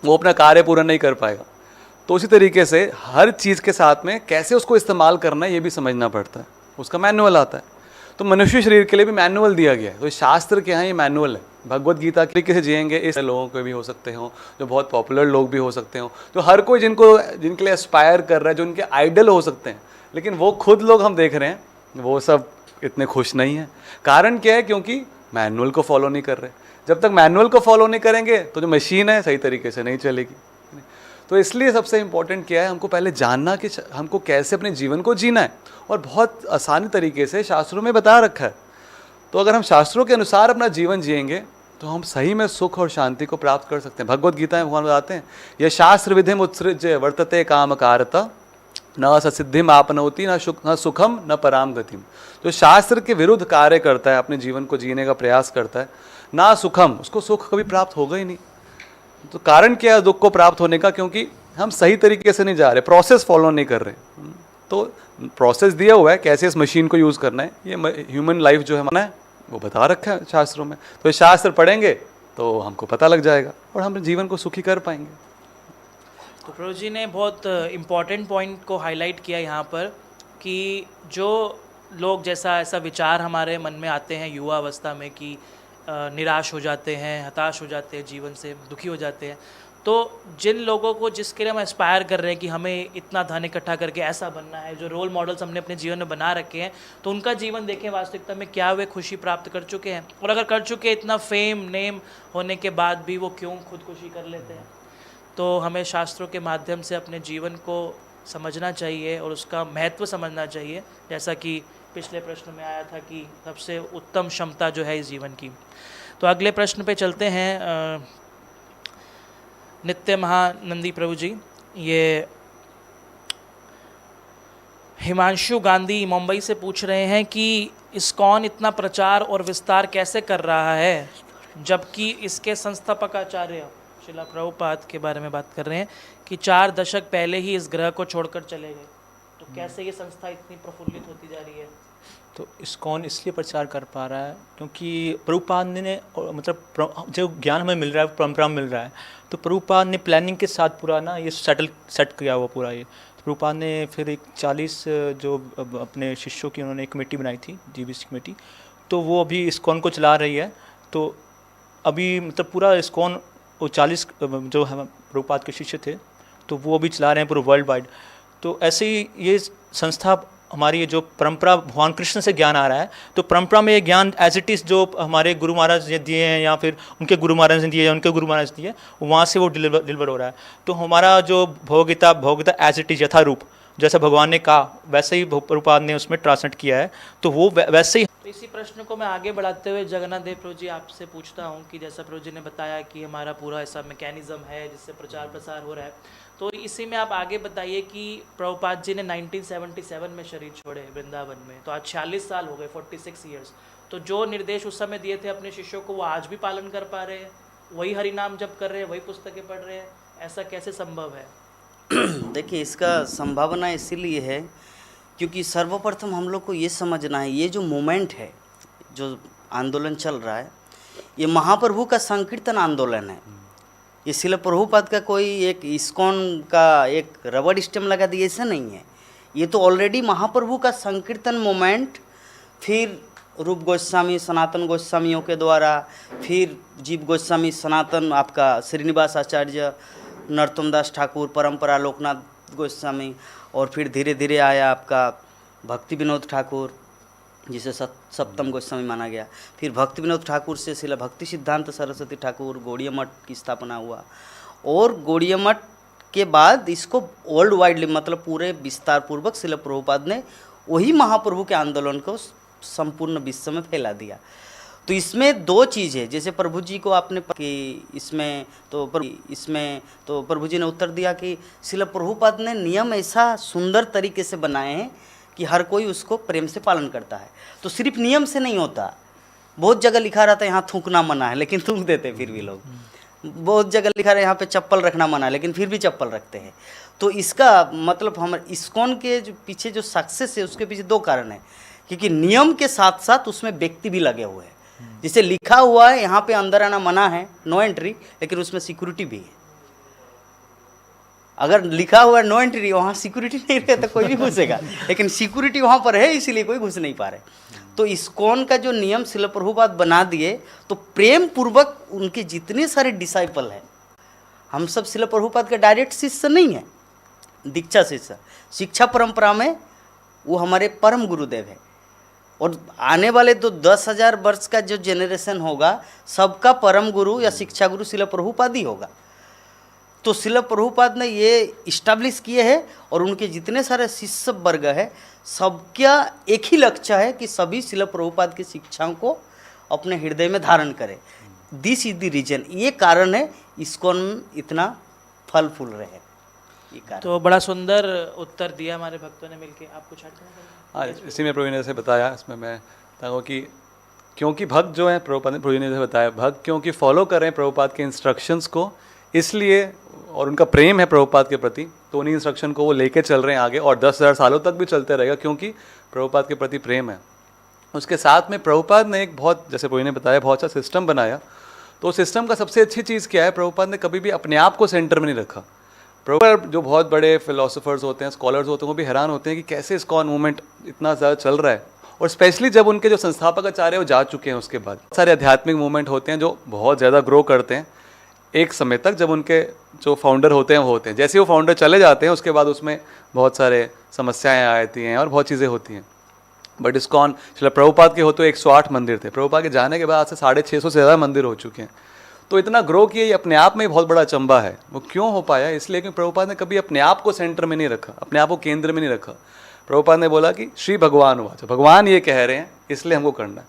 वो अपना कार्य पूरा नहीं कर पाएगा। तो उसी तरीके से हर चीज़ के साथ में कैसे उसको इस्तेमाल करना है ये भी समझना पड़ता है, उसका मैनुअल आता है। तो मनुष्य शरीर के लिए भी मैनुअल दिया गया है, तो शास्त्र के यहाँ ये मैनुअल है। भगवत गीता के तरीके से जिएंगे, इस लोगों को भी हो सकते हो, जो बहुत पॉपुलर लोग भी हो सकते हो, तो हर कोई जिनके लिए एस्पायर कर रहा है, जो उनके आइडल हो सकते हैं, लेकिन वो खुद लोग हम देख रहे हैं वो सब इतने खुश नहीं हैं। कारण क्या है? क्योंकि मैनुअल को फॉलो नहीं कर रहे। जब तक मैनुअल को फॉलो नहीं करेंगे तो जो मशीन है सही तरीके से नहीं चलेगी। तो इसलिए सबसे इम्पोर्टेंट क्या है, हमको पहले जानना कि हमको कैसे अपने जीवन को जीना है, और बहुत आसानी तरीके से शास्त्रों में बता रखा है। तो अगर हम शास्त्रों के अनुसार अपना जीवन जिएंगे तो हम सही में सुख और शांति को प्राप्त कर सकते हैं। भगवत गीता में भगवान बताते हैं, यह शास्त्र विधिम उत्सृज्य वर्तते काम कारता न ससिद्धिम आपनोति न सुखम न पराम गतिम। जो शास्त्र के विरुद्ध कार्य करता है, अपने जीवन को जीने का प्रयास करता है, ना सुखम, उसको सुख कभी प्राप्त होगा ही नहीं। तो कारण क्या है दुख को प्राप्त होने का? क्योंकि हम सही तरीके से नहीं जा रहे, प्रोसेस फॉलो नहीं कर रहे। तो प्रोसेस दिया हुआ है कैसे इस मशीन को यूज़ करना है, ये ह्यूमन लाइफ जो है हमारा है वो बता रखा है शास्त्रों में। तो ये शास्त्र पढ़ेंगे तो हमको पता लग जाएगा और हम जीवन को सुखी कर पाएंगे। तो प्रभु जी ने बहुत इम्पॉर्टेंट पॉइंट को हाईलाइट किया यहाँ पर कि जो लोग जैसा ऐसा विचार हमारे मन में आते हैं युवा अवस्था में कि निराश हो जाते हैं, हताश हो जाते हैं, जीवन से दुखी हो जाते हैं, तो जिन लोगों को जिसके लिए हम एस्पायर कर रहे हैं कि हमें इतना धन इकट्ठा करके ऐसा बनना है, जो रोल मॉडल्स हमने अपने जीवन में बना रखे हैं, तो उनका जीवन देखें वास्तविकता में क्या वे खुशी प्राप्त कर चुके हैं, और अगर कर चुके इतना फेम नेम होने के बाद भी वो क्यों खुदकुशी कर लेते हैं। तो हमें शास्त्रों के माध्यम से अपने जीवन को समझना चाहिए और उसका महत्व समझना चाहिए, जैसा कि पिछले प्रश्न में आया था कि सबसे उत्तम क्षमता जो है इस जीवन की। तो अगले प्रश्न पे चलते हैं। नित्य महानंदी प्रभु जी, ये हिमांशु गांधी मुंबई से पूछ रहे हैं कि इस्कॉन इतना प्रचार और विस्तार कैसे कर रहा है, जबकि इसके संस्थापक आचार्य श्रीला प्रभुपाद के बारे में बात कर रहे हैं कि 4 दशक पहले ही इस ग्रह को छोड़कर चले गए। तो कैसे ये संस्था इतनी प्रफुल्लित होती जा रही है? तो इस्कॉन इसलिए प्रचार कर पा रहा है क्योंकि प्रभुपाद ने मतलब जो ज्ञान हमें मिल रहा है, परंपरा मिल रहा है, तो प्रभुपाद ने प्लानिंग के साथ पूरा ना ये सेट किया हुआ पूरा ये। तो प्रभुपाद ने फिर एक 40 जो अपने शिष्यों की उन्होंने एक कमेटी बनाई थी, जीबीसी कमेटी, तो वो अभी इस्कॉन को चला रही है। तो अभी मतलब पूरा इस्कॉन वो 40 जो हम प्रभुपाद के शिष्य थे तो वो अभी चला रहे हैं पूरे वर्ल्ड वाइड। तो ऐसे ही ये संस्था हमारी ये जो परंपरा भगवान कृष्ण से ज्ञान आ रहा है, तो परंपरा में ये ज्ञान एज इट इज़ जो हमारे गुरु महाराज ने दिए हैं या फिर उनके गुरु महाराज ने दिए या उनके गुरु महाराज ने दिए, वहाँ से वो डिलीवर हो रहा है। तो हमारा जो भोगिता एज इट इज़ यथारूप जैसा भगवान ने कहा वैसे ही प्रभुपाद ने उसमें ट्रांसलेट किया है, तो वो वैसे ही। तो इसी प्रश्न को मैं आगे बढ़ाते हुए जगन्नाथ देव प्रभु जी आपसे पूछता हूँ कि जैसा प्रभु जी ने बताया कि हमारा पूरा ऐसा मैकेनिज्म है जिससे प्रचार प्रसार हो रहा है, तो इसी में आप आगे बताइए कि प्रभुपाद जी ने 1977 में शरीर छोड़े वृंदावन में, तो आज 46 साल हो गए, 46 ईयर्स। तो जो निर्देश उस समय दिए थे अपने शिष्यों को वो आज भी पालन कर पा रहे हैं, वही हरिनाम जप कर रहे हैं, वही पुस्तकें पढ़ रहे हैं, ऐसा कैसे संभव है? देखिए, इसका संभावना इसीलिए है क्योंकि सर्वप्रथम हम लोग को ये समझना है, ये जो मूवमेंट है, जो आंदोलन चल रहा है, ये महाप्रभु का संकीर्तन आंदोलन है। ये शिल प्रभुपाद का कोई एक इस्कॉन का एक रबड़ स्टैम्प लगा दिए ऐसा नहीं है। ये तो ऑलरेडी महाप्रभु का संकीर्तन मूवमेंट, फिर रूप गोस्वामी सनातन गोस्वामियों के द्वारा, फिर जीव गोस्वामी सनातन, आपका श्रीनिवास आचार्य, नरोत्तम दास ठाकुर, परंपरा लोकनाथ गोस्वामी, और फिर धीरे धीरे आया आपका भक्ति विनोद ठाकुर जिसे सप्तम गोस्वामी माना गया, फिर भक्ति विनोद ठाकुर से शिला भक्ति सिद्धांत सरस्वती ठाकुर, गौड़ीय मठ की स्थापना हुआ, और गौड़ीय मठ के बाद इसको वर्ल्ड वाइडली मतलब पूरे विस्तार पूर्वक शिला प्रभुपाद ने वही महाप्रभु के आंदोलन को संपूर्ण विश्व में फैला दिया। तो इसमें 2 चीज़ है, जैसे प्रभु जी को आपने कि इसमें तो प्रभु जी ने उत्तर दिया कि शिला प्रभुपाद ने नियम ऐसा सुंदर तरीके से बनाए हैं कि हर कोई उसको प्रेम से पालन करता है। तो सिर्फ नियम से नहीं होता, बहुत जगह लिखा रहता है यहाँ थूकना मना है लेकिन थूक देते फिर भी लोग, बहुत जगह लिखा है यहाँ पे चप्पल रखना मना है लेकिन फिर भी चप्पल रखते हैं। तो इसका मतलब हम इस्कॉन के जो पीछे जो सक्सेस है उसके पीछे 2 कारण है, क्योंकि नियम के साथ साथ उसमें व्यक्ति भी लगे हुए हैं। जिसे लिखा हुआ है यहाँ पे अंदर आना मना है, नो एंट्री, लेकिन उसमें सिक्योरिटी भी है। अगर लिखा हुआ नो एंट्री, वहाँ सिक्योरिटी नहीं रहे तो कोई भी घुसेगा, लेकिन सिक्योरिटी वहाँ पर है इसीलिए कोई घुस नहीं पा रहे। तो इस्कॉन का जो नियम शिला प्रभुपाद बना दिए, तो प्रेम पूर्वक उनके जितने सारे डिसाइपल हैं, हम सब शिला प्रभुपाद के डायरेक्ट शिष्य नहीं है, दीक्षा शिष्य, शिक्षा परंपरा में वो हमारे परम गुरुदेव है। और आने वाले तो 10,000 वर्ष का जो जेनरेशन होगा, सबका परम गुरु या शिक्षा गुरु शिला प्रभुपाद ही होगा। तो शिला प्रभुपाद ने ये इस्टेब्लिश किए हैं, और उनके जितने सारे शिष्य वर्ग है, सबका एक ही लक्ष्य है कि सभी शिला प्रभुपाद की शिक्षाओं को अपने हृदय में धारण करें। दिस इज द रीजन, ये कारण है इस्कॉन इतना फल फूल रहे हैं, ये कारण। तो बड़ा सुंदर उत्तर दिया हमारे भक्तों ने मिलके। आप कुछ ऐड करना चाहेंगे? हाँ, इसी में प्रभु ने जैसे बताया, इसमें मैं बताऊँ कि क्योंकि भक्त जो हैं, प्रभु ने जैसे बताया, भक्त क्योंकि फॉलो कर रहे हैं प्रभुपाद के इंस्ट्रक्शंस को, इसलिए, और उनका प्रेम है प्रभुपाद के प्रति, तो उन्हीं इंस्ट्रक्शन को वो लेके चल रहे हैं आगे, और 10,000 सालों तक भी चलते रहेगा, क्योंकि प्रभुपाद के प्रति प्रेम है। उसके साथ में प्रभुपाद ने एक बहुत, जैसे प्रभु ने बताया, बहुत सा सिस्टम बनाया। तो सिस्टम का सबसे अच्छी चीज़ क्या है, प्रभुपाद ने कभी भी अपने आप को सेंटर में नहीं रखा। प्रभुपाद जो बहुत बड़े फिलोसोफर्स होते हैं, स्कॉलर्स होते हैं, वो भी हैरान होते हैं कि कैसे इस्कॉन मूवमेंट इतना ज़्यादा चल रहा है। और स्पेशली जब उनके जो संस्थापक आचार्य वो जा चुके हैं, उसके बाद सारे आध्यात्मिक मूवमेंट होते हैं जो बहुत ज़्यादा ग्रो करते हैं एक समय तक, जब उनके जो फाउंडर होते हैं वो होते हैं। जैसे वो फाउंडर चले जाते हैं, उसके बाद उसमें बहुत सारे समस्याएं आती हैं और बहुत चीज़ें होती हैं। बट इस्कॉन शिला प्रभुपाद के हो तो 108 मंदिर थे, प्रभुपाद के जाने के बाद आज से 650 से ज़्यादा मंदिर हो चुके हैं। तो इतना ग्रो किया, ये अपने आप में बहुत बड़ा अचंबा है। वो क्यों हो पाया? इसलिए कि प्रभुपाद ने कभी अपने आप को सेंटर में नहीं रखा, अपने आप को केंद्र में नहीं रखा। प्रभुपाद ने बोला कि श्री भगवान हुआ, भगवान ये कह रहे हैं इसलिए हमको करना है।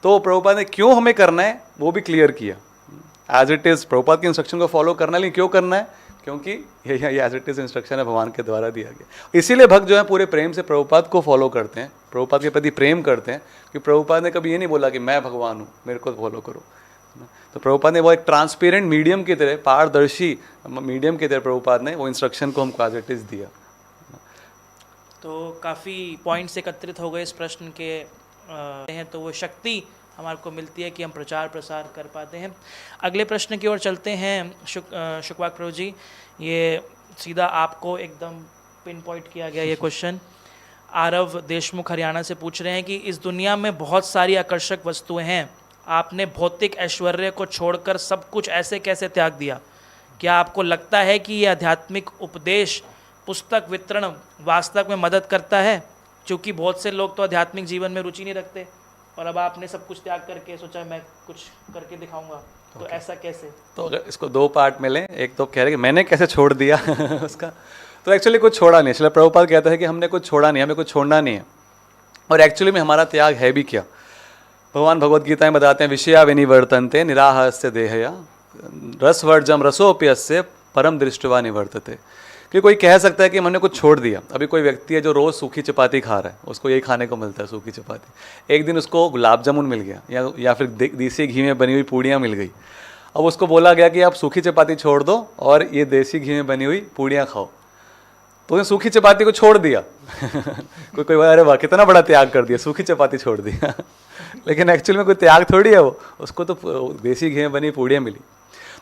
तो प्रभुपाद ने क्यों हमें करना है वो भी क्लियर किया। एज इट इज़ प्रभुपाद के इंस्ट्रक्शन को फॉलो करना, लेकिन क्यों करना है? क्योंकि ये एज इट इज़ इंस्ट्रक्शन है, भगवान के द्वारा दिया गया। इसीलिए भक्त जो है पूरे प्रेम से प्रभुपाद को फॉलो करते हैं, प्रभुपाद के प्रति प्रेम करते हैं, कि प्रभुपाद ने कभी ये नहीं बोला कि मैं भगवान हूँ, मेरे को फॉलो करो। तो प्रभुपाद ने वो एक ट्रांसपेरेंट मीडियम की तरह, पारदर्शी मीडियम की तरह प्रभुपाद ने वो इंस्ट्रक्शन को हमको एज इट इज़ दिया। तो काफ़ी पॉइंट्स एकत्रित हो गए इस प्रश्न के हैं, तो वो शक्ति हमारे को मिलती है कि हम प्रचार प्रसार कर पाते हैं। अगले प्रश्न की ओर चलते हैं। शुकवाक प्रभु जी, ये सीधा आपको एकदम पिन पॉइंट किया गया ये क्वेश्चन। आरव देशमुख हरियाणा से पूछ रहे हैं कि इस दुनिया में बहुत सारी आकर्षक वस्तुएं हैं, आपने भौतिक ऐश्वर्य को छोड़कर सब कुछ ऐसे कैसे त्याग दिया? क्या आपको लगता है कि यह आध्यात्मिक उपदेश पुस्तक वितरण वास्तव में मदद करता है? क्योंकि बहुत से लोग तो आध्यात्मिक जीवन में रुचि नहीं रखते, और अब आपने सब कुछ त्याग करके सोचा मैं कुछ करके दिखाऊंगा, तो ऐसा कैसे? तो अगर इसको दो पार्ट में लें, एक तो कह रहे कि मैंने कैसे छोड़ दिया उसका, तो एक्चुअली कुछ छोड़ा नहीं। इसलिए प्रभुपाद कहता है कि हमने कुछ छोड़ा नहीं, हमें कुछ छोड़ना नहीं है। और एक्चुअली में हमारा त्याग है भी क्या? भगवान भगवद गीता में बताते हैं, विषया विनिवर्तन्ते निराहास्य देहया रसवर्जम रसोप्यस्य परम दृष्टवा निवर्तते। कि कोई कह सकता है कि हमने कुछ छोड़ दिया। अभी कोई व्यक्ति है जो रोज़ सूखी चपाती खा रहा है, उसको यही खाने को मिलता है, सूखी चपाती। एक दिन उसको गुलाब जामुन मिल गया, या फिर देसी घी में बनी हुई पूड़ियाँ मिल गई। अब उसको बोला गया कि आप सूखी चपाती छोड़ दो और ये देसी घी में बनी हुई पूड़ियाँ खाओ, तो उसने सूखी चपाती को छोड़ दिया कोई अरे वाह कितना बड़ा त्याग कर दिया, सूखी चपाती छोड़ दिया लेकिन एक्चुअल में कोई त्याग थोड़ी है वो, उसको तो देसी घी में बनी पूड़ियाँ मिली।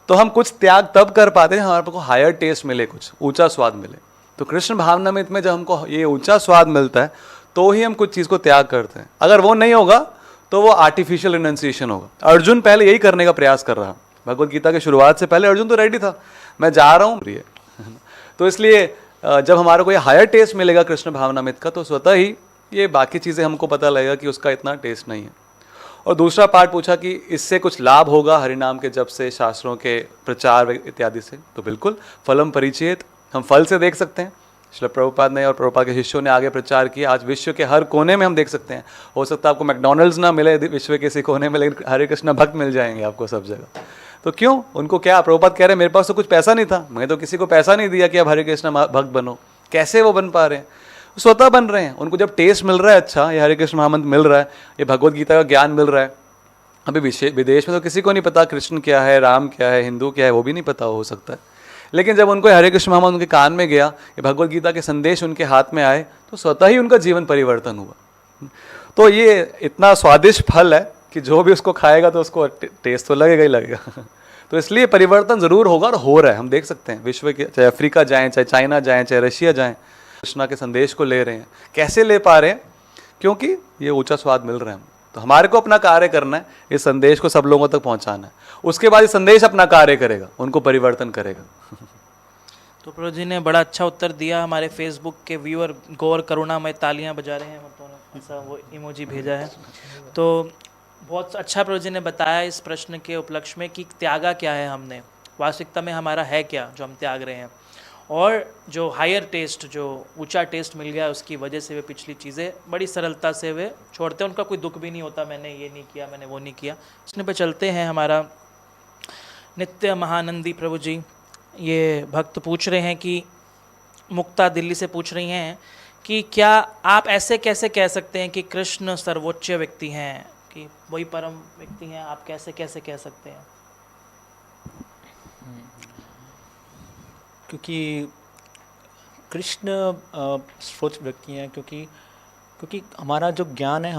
तो हम कुछ त्याग तब कर पाते हैं हमारे को हायर टेस्ट मिले, कुछ ऊंचा स्वाद मिले। तो कृष्ण भावनामृत में जब हमको ये ऊंचा स्वाद मिलता है तो ही हम कुछ चीज़ को त्याग करते हैं। अगर वो नहीं होगा तो वो आर्टिफिशियल रिनंसिएशन होगा। अर्जुन पहले यही करने का प्रयास कर रहा। भगवद गीता की शुरुआत से पहले अर्जुन तो रेडी था, मैं जा रहा हूँ तो इसलिए जब हमारे को ये हायर टेस्ट मिलेगा कृष्ण भावनामृत का, तो स्वतः ही ये बाकी चीज़ें हमको पता लगेगा कि उसका इतना टेस्ट नहीं है। और दूसरा पार्ट पूछा कि इससे कुछ लाभ होगा हरिनाम के जप से, शास्त्रों के प्रचार इत्यादि से, तो बिल्कुल फलम परिचेत, हम फल से देख सकते हैं। श्री प्रभुपाद ने और प्रभुपाद के शिष्यों ने आगे प्रचार किया। आज विश्व के हर कोने में हम देख सकते हैं। हो सकता है आपको मैकडॉनल्ड्स ना मिले विश्व के किसी कोने में, लेकिन हरे कृष्ण भक्त मिल जाएंगे आपको सब जगह। तो क्यों? उनको क्या, प्रभुपाद कह रहे हैं मेरे पास तो कुछ पैसा नहीं था, मैं तो किसी को पैसा नहीं दिया कि आप हरे कृष्ण भक्त बनो। कैसे वो बन पा रहे हैं? स्वतः बन रहे हैं। उनको जब टेस्ट मिल रहा है, अच्छा ये हरे कृष्ण महामंत्र मिल रहा है, ये भगवद गीता का ज्ञान मिल रहा है। अभी विदेश में तो किसी को नहीं पता कृष्ण क्या है, राम क्या है, हिंदू क्या है, वो भी नहीं पता हो सकता है। लेकिन जब उनको हरे कृष्ण महामंत्र उनके कान में गया, ये भगवद गीता के संदेश उनके हाथ में आए, तो स्वतः ही उनका जीवन परिवर्तन हुआ। तो ये इतना स्वादिष्ट फल है कि जो भी उसको खाएगा तो उसको टेस्ट तो लगेगा ही लगेगा तो इसलिए परिवर्तन ज़रूर होगा और हो रहा है। हम देख सकते हैं विश्व के, चाहे अफ्रीका जाएं, चाहे चाइना जाएं, चाहे रशिया जाएं, कृष्णा के संदेश को ले रहे हैं। कैसे ले पा रहे हैं? क्योंकि ये ऊंचा स्वाद मिल रहा है। तो हमारे को अपना कार्य करना है, इस संदेश को सब लोगों तक पहुंचाना है। उसके बाद ये संदेश अपना कार्य करेगा, उनको परिवर्तन करेगा। तो प्रभु जी ने बड़ा अच्छा उत्तर दिया। हमारे फेसबुक के व्यूअर गौर करुणामय तालियां बजा रहे हैं, मतलब ऐसा वो इमोजी भेजा है। तो बहुत अच्छा प्रभु जी ने बताया इस प्रश्न के उपलक्ष्य में कि त्यागा क्या है हमने, वास्तविकता में हमारा है क्या जो हम त्याग रहे हैं, और जो हायर टेस्ट, जो ऊंचा टेस्ट मिल गया उसकी वजह से वे पिछली चीज़ें बड़ी सरलता से वे छोड़ते हैं। उनका कोई दुख भी नहीं होता, मैंने ये नहीं किया, मैंने वो नहीं किया। इसने पे चलते हैं हमारा नित्य महानंदी प्रभु जी। ये भक्त पूछ रहे हैं कि मुक्ता दिल्ली से पूछ रही हैं कि क्या आप ऐसे कैसे कह सकते हैं कि कृष्ण सर्वोच्च व्यक्ति हैं, कि वही परम व्यक्ति हैं, आप कैसे कैसे कह सकते हैं? क्योंकि कृष्ण सर्वोच्च व्यक्ति हैं, क्योंकि हमारा जो ज्ञान है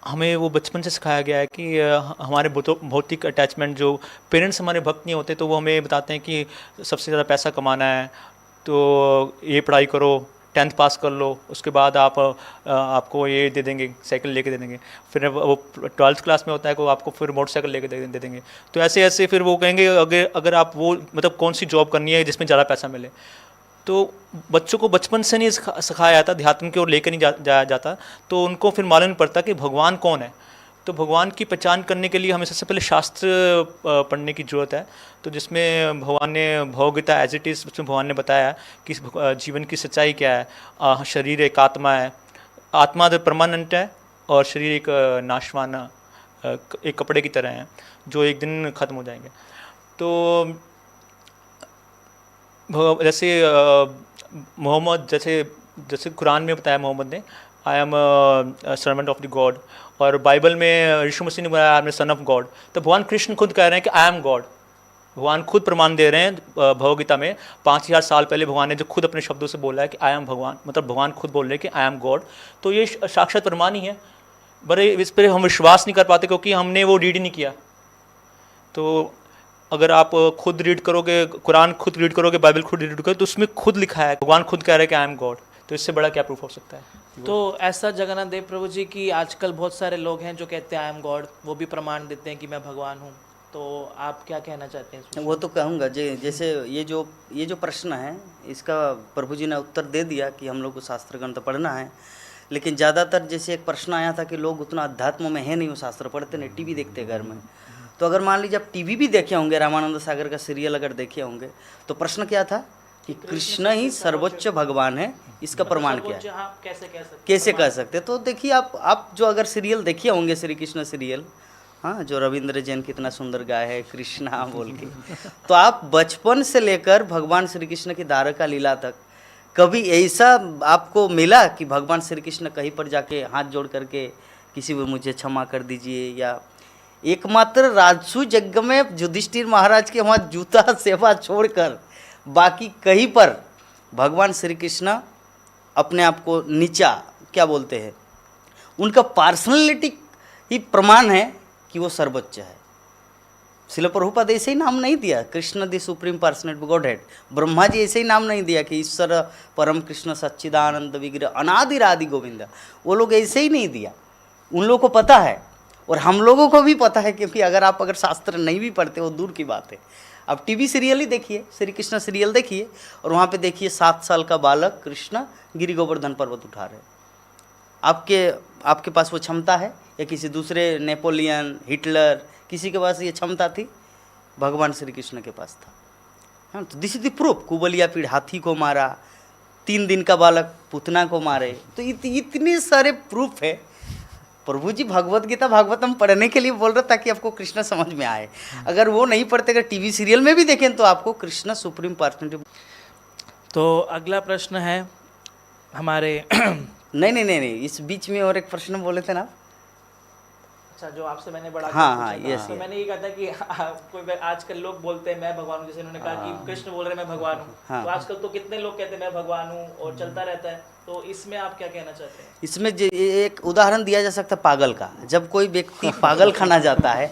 हमें वो बचपन से सिखाया गया है कि हमारे भौतिक अटैचमेंट, जो पेरेंट्स हमारे भक्त नहीं होते तो वो हमें बताते हैं कि सबसे ज़्यादा पैसा कमाना है तो ये पढ़ाई करो, 10th पास कर लो, उसके बाद आपको ये दे देंगे, साइकिल लेके दे देंगे। फिर वो 12th क्लास में होता है को आपको फिर मोटरसाइकिल लेके दे देंगे। तो ऐसे ऐसे फिर वो कहेंगे अगर आप वो मतलब कौन सी जॉब करनी है जिसमें ज़्यादा पैसा मिले। तो बच्चों को बचपन से नहीं सिखाया जाता, ध्यात्म की ओर लेकर नहीं जाया जाता, तो उनको फिर मालूम नहीं पड़ता कि भगवान कौन है। तो भगवान की पहचान करने के लिए हमें सबसे पहले शास्त्र पढ़ने की ज़रूरत है। तो जिसमें भगवान ने भगवद्गीता एज इट इज़, उसमें भगवान ने बताया कि जीवन की सच्चाई क्या है। शरीर एक आत्मा है, आत्मा तो परमानेंट है और शरीर एक नाशवान एक कपड़े की तरह है जो एक दिन ख़त्म हो जाएंगे। तो जैसे मोहम्मद, जैसे कुरान में बताया मोहम्मद ने, I am servant of the God, और बाइबल में यीशु मसीह ने बताया I am son of God. तो भगवान कृष्ण खुद कह रहे हैं कि आई एम गॉड। भगवान खुद प्रमाण दे रहे हैं भगवद्गीता में। 5000 साल पहले भगवान ने जो खुद अपने शब्दों से बोला है कि आई एम भगवान, मतलब भगवान खुद बोल रहे हैं कि आई एम गॉड। तो ये साक्षात प्रमाण ही है। बड़े इस पर हम विश्वास नहीं कर पाते क्योंकि हमने वो रीड ही नहीं किया। तो अगर आप खुद रीड करोगे, कुरान खुद रीड करोगे, बाइबल खुद रीड करोगे, तो उसमें खुद लिखा है, भगवान खुद कह रहे हैं कि आई एम गॉड। तो इससे बड़ा क्या प्रूफ हो सकता है? तो ऐसा जगन्नाथ देव प्रभु जी की आजकल बहुत सारे लोग हैं जो कहते हैं आई एम गॉड, वो भी प्रमाण देते हैं कि मैं भगवान हूँ। तो आप क्या कहना चाहते हैं इसमें? वो तो कहूँगा जैसे ये जो प्रश्न है इसका प्रभु जी ने उत्तर दे दिया कि हम लोग को शास्त्र ग्रंथ पढ़ना है। लेकिन ज़्यादातर जैसे एक प्रश्न आया था कि लोग उतना अध्यात्म में है नहीं, वो शास्त्र पढ़ते नहीं, टीवी देखते घर में। तो अगर मान लीजिए आप टीवी भी देखे होंगे, रामानंद सागर का सीरियल अगर देखे होंगे, तो प्रश्न क्या था कि कृष्ण ही सर्वोच्च भगवान है, इसका प्रमाण क्या है? हाँ, कैसे कह सकते? तो देखिए आप जो अगर सीरियल देखे होंगे, श्री कृष्ण सीरियल, हाँ, जो रविंद्र जैन कितना सुंदर गाय है कृष्णा बोल के, तो आप बचपन से लेकर भगवान श्री कृष्ण की द्वारका लीला तक कभी ऐसा आपको मिला कि भगवान श्री कृष्ण कहीं पर जाके हाथ जोड़ करके किसी भी मुझे क्षमा कर दीजिए? या एकमात्र राजसू यज्ञ में युधिष्ठिर महाराज के वहाँ जूता सेवा छोड़कर बाकी कहीं पर भगवान श्री कृष्ण अपने आप को नीचा, क्या बोलते हैं, उनका पर्सनैलिटी ही प्रमाण है कि वो सर्वोच्च है। श्रील प्रभुपाद ऐसे ही नाम नहीं दिया, Krishna the supreme personality godhead. Brahma ji ऐसे ही नाम नहीं दिया कि ईश्वर परम कृष्ण सच्चिदानंद विग्रह अनादिरादि गोविंद। वो लोग ऐसे ही नहीं दिया, उन लोगों को पता है और हम लोगों को भी पता है, क्योंकि अगर शास्त्र नहीं भी पढ़ते वो दूर की बात है। अब टीवी सीरियल ही देखिए, श्री कृष्ण सीरियल देखिए और वहाँ पे देखिए 7 साल का बालक कृष्ण गिरि गोवर्धन पर्वत उठा रहे। आपके पास वो क्षमता है? या किसी दूसरे नेपोलियन, हिटलर, किसी के पास ये क्षमता थी? भगवान श्री कृष्ण के पास था। हाँ, तो दिस इज द प्रूफ। कुबलिया पीड़ हाथी को मारा, 3 दिन का बालक पुतना को मारे, तो इतने सारे प्रूफ है। प्रभु जी भगवत गीता भागवतम पढ़ने के लिए बोल रहा ताकि आपको कृष्ण समझ में आए। अगर वो नहीं पढ़ते, अगर टीवी सीरियल में भी देखें तो आपको कृष्ण सुप्रीम पर्सनैलिटी। तो अगला प्रश्न है हमारे नहीं, इस बीच में और एक प्रश्न बोले थे ना। अच्छा, जो आपसे मैंने बड़ा हाँ, यस। तो मैंने ये कहा था कि कोई आजकल लोग बोलते हैं मैं भगवान हूँ, जैसे इन्होंने कहा कि कृष्ण बोल रहे हैं मैं भगवान हूँ। हाँ। तो आजकल तो कितने लोग कहते हैं मैं भगवान हूँ और चलता रहता है। तो इसमें आप क्या कहना चाहते हैं? इसमें एक उदाहरण दिया जा सकता है पागल का। जब कोई व्यक्ति पागल खाना जाता है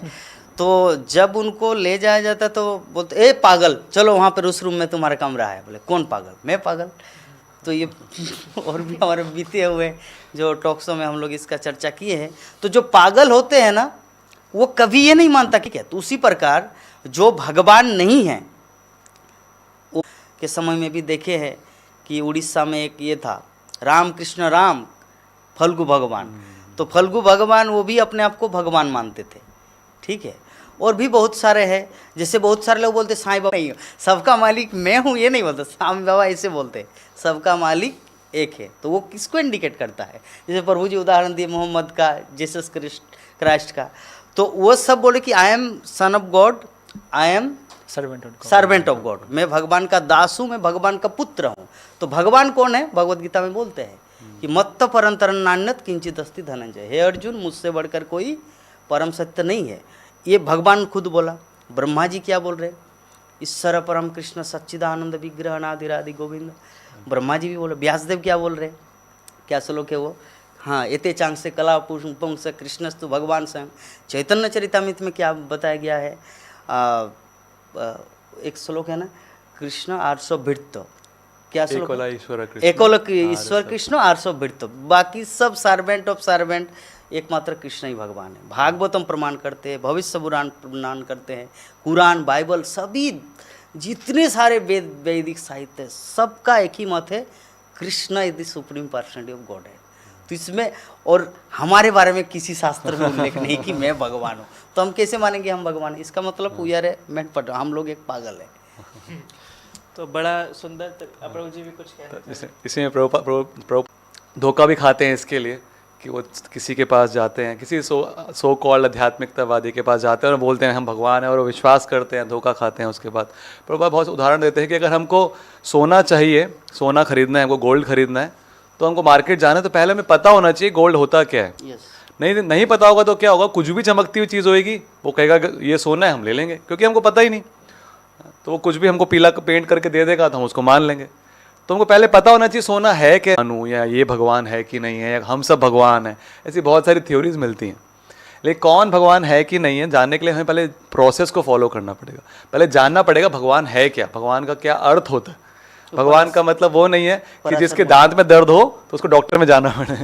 तो जब उनको ले जाया जाता तो बोलते ए पागल, चलो वहाँ पर उस रूम में तुम्हारा कमरा है। बोले कौन पागल? मैं पागल। तो ये और भी हमारे बीते हुए जो टॉक शो में हम लोग इसका चर्चा किए हैं। तो जो पागल होते हैं ना, वो कभी ये नहीं मानता कि क्या। तो उसी प्रकार जो भगवान नहीं है के समय में भी देखे हैं कि उड़ीसा में एक ये था रामकृष्ण राम फल्गु भगवान। तो फल्गु भगवान वो भी अपने आप को भगवान मानते थे, ठीक है। और भी बहुत सारे हैं, जैसे बहुत सारे लोग बोलते साईं बाबा नहीं, सबका मालिक मैं हूँ ये नहीं बोलते, साईं बाबा ऐसे बोलते सबका मालिक एक है। तो वो किसको इंडिकेट करता है? जैसे प्रभु जी उदाहरण दिए मोहम्मद का, जीसस क्राइस्ट का। तो वो सब बोले कि I am son of God, I am servant of God, मैं भगवान का दास हूँ, मैं भगवान का पुत्र हूँ। तो भगवान कौन है? भगवत गीता में बोलते हैं कि मत्त परंतरन नान्यत किंचित अस्ति धनंजय। हे अर्जुन, मुझसे बढ़कर कोई परम सत्य नहीं है। ये भगवान खुद बोला। ब्रह्मा जी क्या बोल रहे? ईश्वर परम कृष्ण सच्चिदानंद विग्रह अनादिरादि गोविंद। ब्रह्मा जी भी बोले। व्यासदेव क्या बोल रहे? क्या श्लोक है वो? हाँ, एते चांग से कला पुष्पं से कृष्णस्तु भगवान स्वयं। चैतन्य चरितामृत में क्या बताया गया है? एक श्लोक है ना, कृष्ण आर्सो भित्त, क्या श्लोक? एकोलक ईश्वर कृष्ण आर्सो भित्त, बाकी सब सर्वेंट ऑफ सर्वेंट, एकमात्र कृष्ण ही भगवान है। भागवतम प्रमाण करते हैं, भविष्य पुराण प्रमाण करते हैं, कुरान, बाइबल, सभी जितने सारे वैदिक साहित्य, सबका एक ही मत है, Krishna is the supreme personality of God है। तो इसमें और हमारे बारे में किसी शास्त्र में उल्लेख नहीं कि मैं भगवान हूँ। तो हम कैसे मानेंगे हम भगवान? इसका मतलब पूजा है मैं पट, हम लोग एक पागल है। तो बड़ा सुंदर। प्रभु जी भी कुछ कह रहे थे। इसमें धोखा भी खाते हैं इसके लिए कि वो किसी के पास जाते हैं, किसी सो कॉल्ड आध्यात्मिकतावादी के पास जाते हैं और बोलते हैं हम भगवान हैं, और वो विश्वास करते हैं, धोखा खाते हैं। उसके बाद प्रभुपाद बहुत उदाहरण देते हैं कि अगर हमको सोना चाहिए, सोना खरीदना है, हमको गोल्ड खरीदना है, तो हमको मार्केट जाना है, तो पहले हमें पता होना चाहिए गोल्ड होता क्या है। नहीं पता होगा तो क्या होगा? कुछ भी चमकती हुई चीज़ होएगी, वो कहेगा ये सोना है, हम ले लेंगे, क्योंकि हमको पता ही नहीं। तो वो कुछ भी हमको पीला पेंट करके दे देगा तो हम उसको मान लेंगे। तो हमको पहले पता होना चाहिए सोना है क्या, या ये भगवान है कि नहीं है, या हम सब भगवान हैं। ऐसी बहुत सारी थ्योरीज मिलती हैं, लेकिन कौन भगवान है कि नहीं है जानने के लिए हमें पहले प्रोसेस को फॉलो करना पड़ेगा। पहले जानना पड़ेगा भगवान है क्या, भगवान का क्या अर्थ होता है। भगवान का मतलब वो नहीं है कि जिसके दांत में दर्द हो तो उसको डॉक्टर में जाना पड़े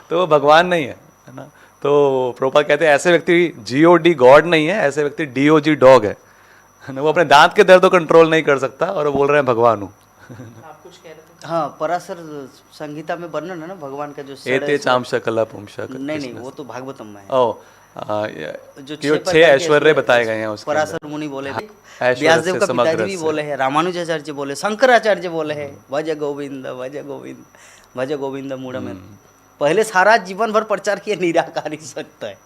तो वो भगवान नहीं है ना। तो प्रभुपाद कहते हैं ऐसे व्यक्ति GOD गॉड नहीं है, ऐसे व्यक्ति DOG डॉग है ना। वो अपने दांत के दर्द को कंट्रोल नहीं कर सकता और वो बोल रहे हैं भगवान हूँ। आप कुछ कह रहे थे? हाँ, पराशर संहिता में वर्णन है ना भगवान का, जो एते चामशा कला पुंशा। नहीं, वो तो भागवतम में है। जो 6 ऐश्वर्य बताए गए हैं उसके पराशर मुनि बोले, व्यासदेव का पिताजी भी बोले हैं, रामानुजाचार्य बोले, शंकराचार्य बोले हैं, भज गोविंद भज गोविंद भज गोविंद मूढ़। पहले सारा जीवन भर प्रचार किया निराकारी सत्य है,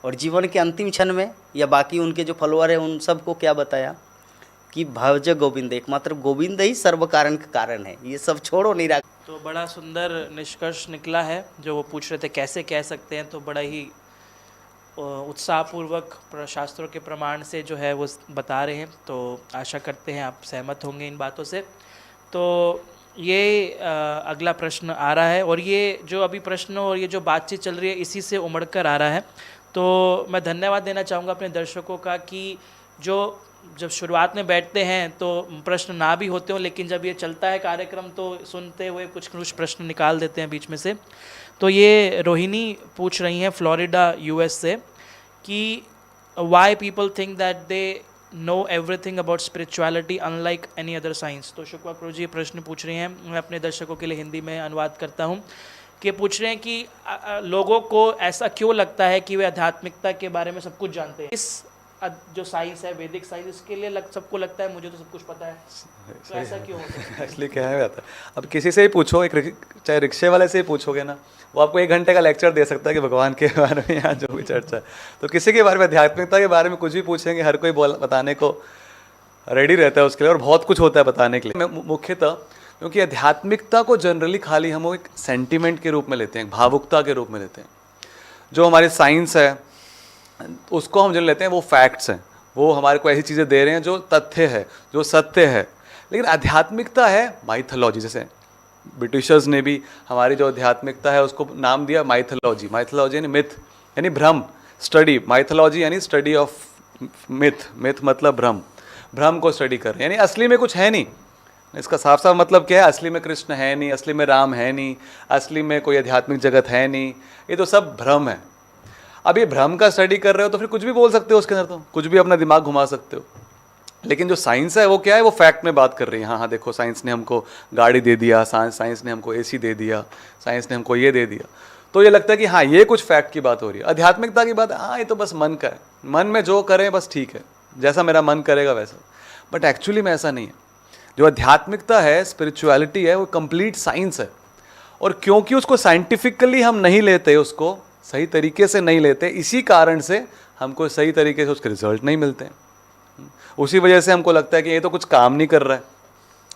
और जीवन के अंतिम क्षण में या बाकी उनके जो फॉलोअर है उन सबको क्या बताया कि भज गोविंद, एकमात्र गोविंद ही सर्व कारण का कारण है, ये सब छोड़ो निराकार। तो बड़ा सुंदर निष्कर्ष निकला है जो वो पूछ रहे थे कैसे कह सकते हैं। तो बड़ा ही उत्साहपूर्वक शास्त्रों के प्रमाण से जो है वो बता रहे हैं। तो आशा करते हैं आप सहमत होंगे इन बातों से। तो ये अगला प्रश्न आ रहा है, और ये जो अभी प्रश्न और ये जो बातचीत चल रही है इसी से उमड़ कर आ रहा है। तो मैं धन्यवाद देना चाहूँगा अपने दर्शकों का कि जब शुरुआत में बैठते हैं तो प्रश्न ना भी होते हो, लेकिन जब ये चलता है कार्यक्रम तो सुनते हुए कुछ प्रश्न निकाल देते हैं बीच में से। तो ये रोहिणी पूछ रही हैं फ्लोरिडा US से कि why people think that they know everything about spirituality unlike any other science. तो शुक्ला प्रभु जी ये प्रश्न पूछ रहे हैं, मैं अपने दर्शकों के लिए हिंदी में अनुवाद करता हूँ कि पूछ रहे हैं कि लोगों को ऐसा क्यों लगता है कि वे आध्यात्मिकता के बारे में सब कुछ जानते हैं। इस जो साइंस है, वैदिक साइंस, इसके लिए सबको लगता है मुझे तो सब कुछ पता है, तो ऐसा क्यों होता है? एक्चुअली क्या है आता, अब किसी से ही पूछो, चाहे रिक्शे वाले से ही पूछोगे ना, वो आपको 1 घंटे का लेक्चर दे सकता है कि भगवान के बारे में यहाँ जो भी चर्चा है। तो किसी के बारे में, आध्यात्मिकता के बारे में कुछ भी पूछेंगे, हर कोई बताने को रेडी रहता है उसके लिए, और बहुत कुछ होता है बताने के लिए। मुख्यतः क्योंकि आध्यात्मिकता को जनरली खाली हम एक सेंटिमेंट के रूप में लेते हैं, भावुकता के रूप में लेते हैं। जो हमारी साइंस है उसको हम जो लेते हैं वो फैक्ट्स हैं, वो हमारे को ऐसी चीज़ें दे रहे हैं जो तथ्य है, जो सत्य है। लेकिन आध्यात्मिकता है माइथोलॉजी। जैसे ब्रिटिशर्स ने भी हमारी जो आध्यात्मिकता है उसको नाम दिया माइथोलॉजी। माइथोलॉजी यानी मिथ, यानी भ्रम, स्टडी। माइथोलॉजी यानी स्टडी ऑफ मिथ मतलब भ्रम को स्टडी कर रहे हैं, यानी असली में कुछ है नहीं। इसका साफ साफ मतलब क्या है, असली में कृष्ण है नहीं, असली में राम है नहीं, असली में कोई आध्यात्मिक जगत है नहीं, ये तो सब भ्रम है। अब ये भ्रम का स्टडी कर रहे हो तो फिर कुछ भी बोल सकते हो उसके अंदर, तो कुछ भी अपना दिमाग घुमा सकते हो। लेकिन जो साइंस है वो क्या है, वो फैक्ट में बात कर रही है। हाँ हाँ देखो, साइंस ने हमको गाड़ी दे दिया, साइंस ने हमको एसी दे दिया, साइंस ने हमको ये दे दिया, तो ये लगता है कि हाँ ये कुछ फैक्ट की बात हो रही है। आध्यात्मिकता की बात, हाँ ये तो बस मन का है, मन में जो करें बस ठीक है, जैसा मेरा मन करेगा वैसा। बट एक्चुअली में ऐसा नहीं है। जो आध्यात्मिकता है, स्पिरिचुअलिटी है, वो कंप्लीट साइंस है। और क्योंकि उसको साइंटिफिकली हम नहीं लेते, उसको सही तरीके से नहीं लेते, इसी कारण से हमको सही तरीके से उसके रिजल्ट नहीं मिलते हैं। उसी वजह से हमको लगता है कि ये तो कुछ काम नहीं कर रहा है।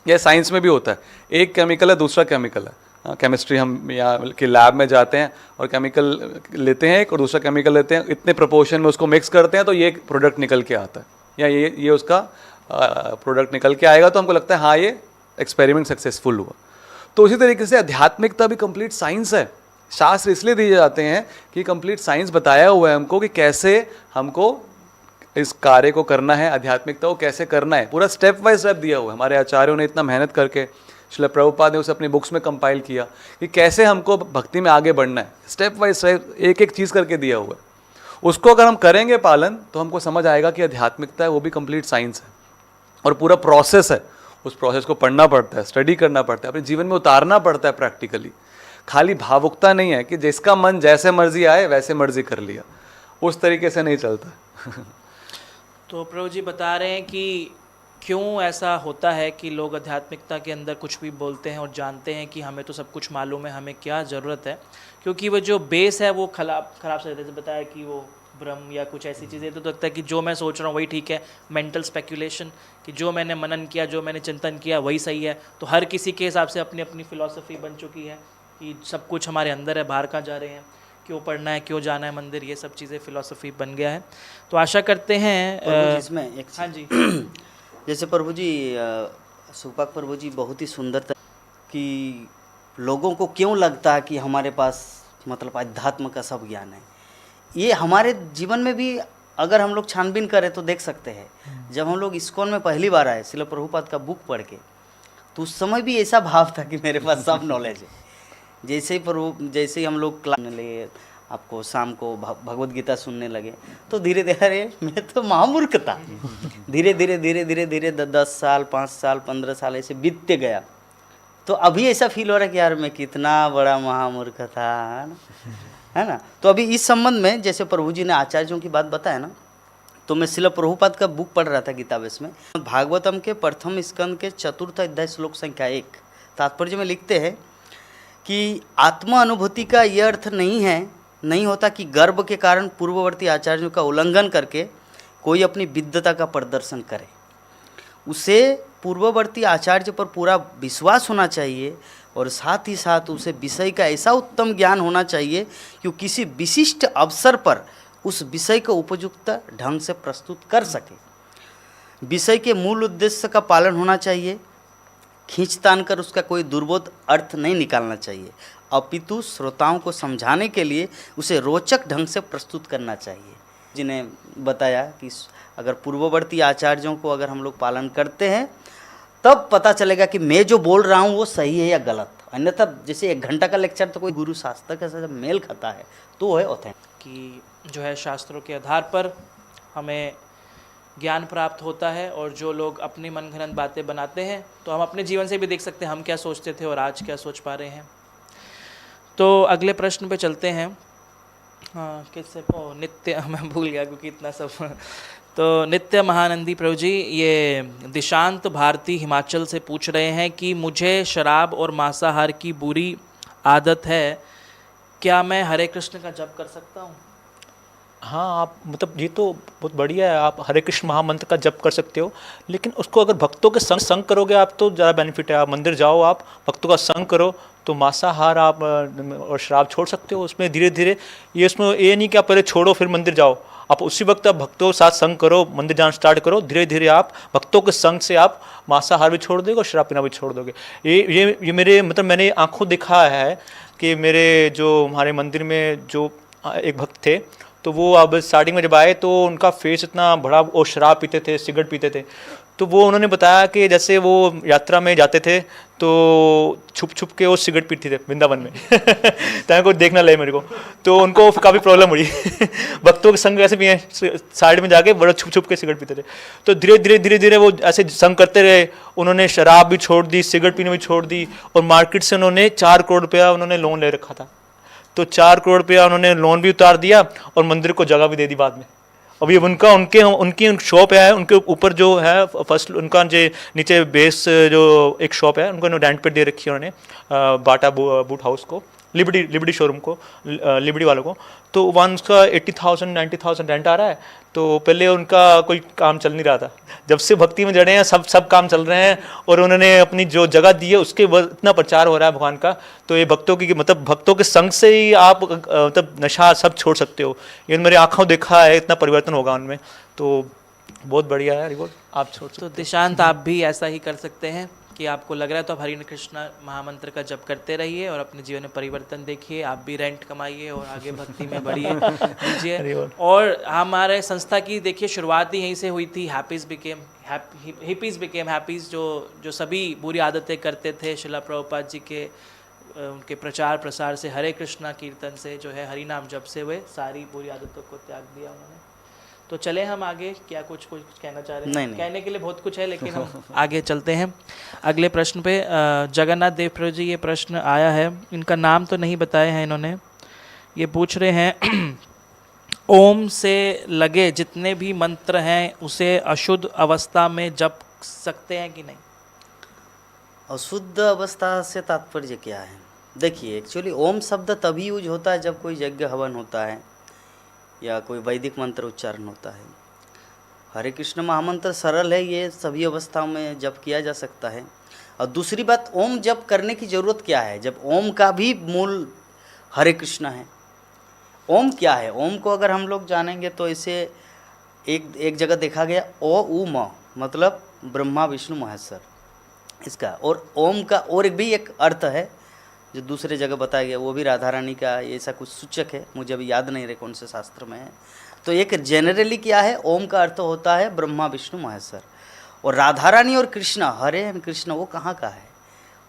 यह साइंस में भी होता है, एक केमिकल है दूसरा केमिकल है। केमिस्ट्री हम यहाँ के लैब में जाते हैं और केमिकल लेते हैं एक और दूसरा केमिकल लेते हैं, इतने प्रोपोर्शन में उसको मिक्स करते हैं तो ये प्रोडक्ट निकल के आता है, या ये उसका प्रोडक्ट निकल के आएगा, तो हमको लगता है हाँ ये एक्सपेरिमेंट सक्सेसफुल हुआ। तो उसी तरीके से आध्यात्मिकता भी कंप्लीट साइंस है। शास्त्र इसलिए दिए जाते हैं कि कंप्लीट साइंस बताया हुआ है हमको कि कैसे हमको इस कार्य को करना है, आध्यात्मिकता को कैसे करना है, पूरा स्टेप बाय स्टेप दिया हुआ है। हमारे आचार्यों ने इतना मेहनत करके, श्रील प्रभुपाद ने उसे अपनी बुक्स में कंपाइल किया कि कैसे हमको भक्ति में आगे बढ़ना है, स्टेप बाय स्टेप एक एक चीज़ करके दिया हुआ है। उसको अगर हम करेंगे पालन तो हमको समझ आएगा कि आध्यात्मिकता है वो भी कंप्लीट साइंस है और पूरा प्रोसेस है। उस प्रोसेस को पढ़ना पड़ता है, स्टडी करना पड़ता है, अपने जीवन में उतारना पड़ता है प्रैक्टिकली। खाली भावुकता नहीं है कि जिसका मन जैसे मर्जी आए वैसे मर्जी कर लिया, उस तरीके से नहीं चलता। तो प्रभु जी बता रहे हैं कि क्यों ऐसा होता है कि लोग आध्यात्मिकता के अंदर कुछ भी बोलते हैं और जानते हैं कि हमें तो सब कुछ मालूम है, हमें क्या ज़रूरत है, क्योंकि वो जो बेस है वो खराब से जैसे बताया कि वो भ्रम या कुछ ऐसी चीज़ें, तो लगता है कि जो मैं सोच रहा हूँ वही ठीक है, मेंटल स्पेकुलेशन, कि जो मैंने मनन किया, जो मैंने चिंतन किया वही सही है। तो हर किसी के हिसाब से अपनी अपनी फ़िलॉसफी बन चुकी है कि सब कुछ हमारे अंदर है, बाहर कहाँ जा रहे हैं, क्यों पढ़ना है, क्यों जाना है मंदिर, ये सब चीज़ें फ़िलॉसफी बन गया है। तो आशा करते हैं इसमें एक हाँ जी जैसे प्रभु जी सुपाक प्रभु जी बहुत ही सुंदर कि लोगों को क्यों लगता है कि हमारे पास मतलब अध्यात्म का सब ज्ञान है। ये हमारे जीवन में भी अगर हम लोग छानबीन करें तो देख सकते हैं। जब हम लोग इस्कॉन में पहली बार आए श्रील प्रभुपाद का बुक पढ़ के, तो उस समय भी ऐसा भाव था कि मेरे पास सब नॉलेज है। जैसे ही हम लोग क्लास में लगे, आपको शाम को भगवत गीता सुनने लगे, तो धीरे धीरे मैं तो महामूर्ख था। धीरे धीरे 10 साल 5 साल 15 साल ऐसे बीतते गया, तो अभी ऐसा फील हो रहा है कि यार मैं कितना बड़ा महामूर्ख था, है ना। तो अभी इस संबंध में जैसे प्रभु जी ने आचार्यों की बात बताया ना, तो मैं श्रील प्रभुपाद का बुक पढ़ रहा था गीतावेश में, भागवतम के प्रथम स्कंद के 4th अध्याय श्लोक संख्या 1 तात्पर्य में लिखते हैं कि आत्मा अनुभूति का यह अर्थ नहीं होता कि गर्व के कारण पूर्ववर्ती आचार्यों का उल्लंघन करके कोई अपनी विद्वता का प्रदर्शन करे। उसे पूर्ववर्ती आचार्य पर पूरा विश्वास होना चाहिए और साथ ही साथ उसे विषय का ऐसा उत्तम ज्ञान होना चाहिए कि वो किसी विशिष्ट अवसर पर उस विषय को उपयुक्त ढंग से प्रस्तुत कर सके। विषय के मूल उद्देश्य का पालन होना चाहिए, खींचतान कर उसका कोई दुर्बोध अर्थ नहीं निकालना चाहिए, अपितु श्रोताओं को समझाने के लिए उसे रोचक ढंग से प्रस्तुत करना चाहिए। जिन्हें बताया कि अगर पूर्ववर्ती आचार्यों को अगर हम लोग पालन करते हैं तब पता चलेगा कि मैं जो बोल रहा हूँ वो सही है या गलत। अन्यथा जैसे 1 घंटा का लेक्चर तो कोई गुरु शास्त्र के साथ मेल खाता है तो वो है ऑथेंटिक। कि जो है शास्त्रों के आधार पर हमें ज्ञान प्राप्त होता है, और जो लोग अपनी मनगढ़ंत बातें बनाते हैं तो हम अपने जीवन से भी देख सकते हैं हम क्या सोचते थे और आज क्या सोच पा रहे हैं। तो अगले प्रश्न पे चलते हैं। हाँ किससे नित्य मैं भूल गया क्योंकि इतना सब तो नित्य महानंदी प्रभु जी ये दिशांत भारती हिमाचल से पूछ रहे हैं कि मुझे शराब और मांसाहार की बुरी आदत है, क्या मैं हरे कृष्ण का जप कर सकता हूँ? हाँ, आप मतलब ये तो बहुत बढ़िया है, आप हरे कृष्ण महामंत्र का जप कर सकते हो, लेकिन उसको अगर भक्तों के संग करोगे आप तो ज़्यादा बेनिफिट है। आप मंदिर जाओ, आप भक्तों का संग करो तो मांसाहार आप और शराब छोड़ सकते हो। उसमें धीरे धीरे ये उसमें ये नहीं कि आप पहले छोड़ो फिर मंदिर जाओ, आप उसी वक्त आप भक्तों के साथ संग करो, मंदिर जाना स्टार्ट करो, धीरे धीरे आप भक्तों के संग से आप मांसाहार भी छोड़ दोगे और शराब पीना भी छोड़ दोगे। ये मेरे मतलब मैंने आंखों देखा है कि मेरे जो हमारे मंदिर में जो एक भक्त थे तो वो अब स्टार्टिंग में जब आए तो उनका फेस इतना बड़ा, वो शराब पीते थे, सिगरेट पीते थे। तो वो उन्होंने बताया कि जैसे वो यात्रा में जाते थे तो छुप छुप के वो सिगरेट पीते थे वृंदावन में ताकि कोई देखना लगे मेरे को। तो उनको काफ़ी प्रॉब्लम हुई भक्तों के संग ऐसे भी हैं, साइड में जाके बड़ा छुप छुप के सिगरेट पीते थे। तो धीरे धीरे वो ऐसे संग करते रहे। उन्होंने शराब भी छोड़ दी, सिगरेट पीने भी छोड़ दी, और मार्केट से उन्होंने 4 करोड़ रुपया उन्होंने लोन ले रखा था। तो 4 करोड़ रुपया उन्होंने लोन भी उतार दिया और मंदिर को जगह भी दे दी बाद में। अभी उनका उनकी शॉप है, उनके ऊपर जो है फर्स्ट उनका जो नीचे बेस जो एक शॉप है उनको रेंट पे दे रखी है उन्होंने, बाटा बूट हाउस को, लिबर्टी शोरूम को, लिबर्टी वालों को। तो वन उसका 80,000 90,000 रेंट आ रहा है। तो पहले उनका कोई काम चल नहीं रहा था। जब से भक्ति में जड़े हैं सब काम चल रहे हैं, और उन्होंने अपनी जो जगह दी है उसके इतना प्रचार हो रहा है भगवान का। तो ये भक्तों की मतलब भक्तों के संग से ही आप मतलब नशा सब छोड़ सकते हो। ये मेरी आंखों देखा है, इतना परिवर्तन होगा उनमें। तो बहुत बढ़िया है रिवॉर्ड, आप छोड़ सकते तो दिशांत आप भी ऐसा ही कर सकते हैं कि आपको लग रहा है तो आप हरे कृष्णा महामंत्र का जप करते रहिए और अपने जीवन में परिवर्तन देखिए। आप भी रेंट कमाइए और आगे भक्ति में बढ़िए दीजिए। और हमारे संस्था की देखिए शुरुआत ही यहीं से हुई थी। हिपीज़ बिकेम हैप्पीज़, जो सभी बुरी आदतें करते थे, शिला प्रभुपाद जी के उनके प्रचार प्रसार से, हरे कृष्णा कीर्तन से, जो है हरि नाम जप से, वे सारी बुरी आदतों को त्याग दिया उन्होंने। तो चले हम आगे, क्या कुछ कहना चाह रहे हैं? नहीं। कहने के लिए बहुत कुछ है, लेकिन हम आगे चलते हैं अगले प्रश्न पे। जगन्नाथ देव प्रभु जी, ये प्रश्न आया है, इनका नाम तो नहीं बताया है इन्होंने। ये पूछ रहे हैं ओम से लगे जितने भी मंत्र हैं उसे अशुद्ध अवस्था में जप सकते हैं कि नहीं? अशुद्ध अवस्था से तात्पर्य क्या है? देखिए, एक्चुअली ओम शब्द तभी यूज होता है जब कोई यज्ञ हवन होता है या कोई वैदिक मंत्र उच्चारण होता है। हरे कृष्ण महामंत्र सरल है, ये सभी अवस्थाओं में जप किया जा सकता है। और दूसरी बात, ओम जप करने की ज़रूरत क्या है जब ओम का भी मूल हरे कृष्ण है? ओम क्या है? ओम को अगर हम लोग जानेंगे तो इसे एक जगह देखा गया, ओ उ म मतलब ब्रह्मा विष्णु महेश्वर इसका। और ओम का और भी एक अर्थ है जो दूसरे जगह बताया गया, वो भी राधा रानी का ऐसा कुछ सूचक है, मुझे अभी याद नहीं रहे कौन से शास्त्र में है। तो एक जनरली क्या है, ओम का अर्थ होता है ब्रह्मा विष्णु महेश्वर। और राधा रानी और कृष्णा, हरे एंड कृष्ण, वो कहाँ का है?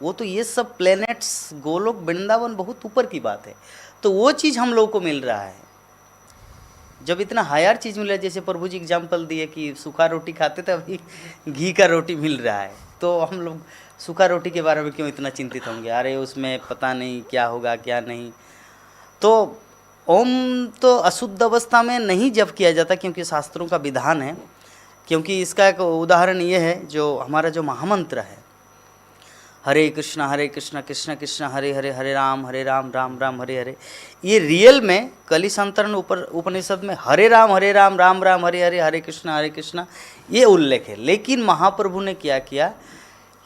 वो तो ये सब प्लैनेट्स, गोलोक, वृंदावन बहुत ऊपर की बात है। तो वो चीज़ हम लोगों को मिल रहा है। जब इतना हायर चीज़ मिल रहा है, जैसे प्रभु जी एग्जाम्पल दिए कि सूखा रोटी खाते थे, अभी घी का रोटी मिल रहा है, तो हम लोग सूखा रोटी के बारे में क्यों इतना चिंतित होंगे? अरे उसमें पता नहीं क्या होगा क्या नहीं। तो ओम तो अशुद्ध अवस्था में नहीं जप किया जाता, क्योंकि शास्त्रों का विधान है। क्योंकि इसका एक उदाहरण ये है, जो हमारा जो महामंत्र है, हरे कृष्णा कृष्ण कृष्ण हरे हरे, हरे राम राम राम हरे हरे, ये रियल में कलिसंतरण उपनिषद में हरे राम राम राम हरे हरे, हरे कृष्णा ये उल्लेख है। लेकिन महाप्रभु ने क्या किया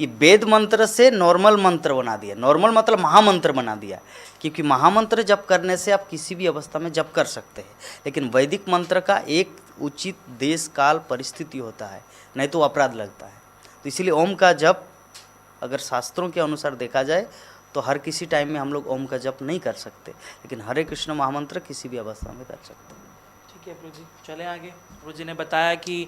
कि वेद मंत्र से नॉर्मल मंत्र बना दिया। नॉर्मल मतलब महामंत्र बना दिया, क्योंकि महामंत्र जप करने से आप किसी भी अवस्था में जप कर सकते हैं। लेकिन वैदिक मंत्र का एक उचित देश काल परिस्थिति होता है, नहीं तो अपराध लगता है। तो इसीलिए ओम का जप अगर शास्त्रों के अनुसार देखा जाए तो हर किसी टाइम में हम लोग ओम का जप नहीं कर सकते, लेकिन हरे कृष्ण महामंत्र किसी भी अवस्था में कर सकते हैं। ठीक है प्रभु जी, चले आगे। प्रभु जी ने बताया कि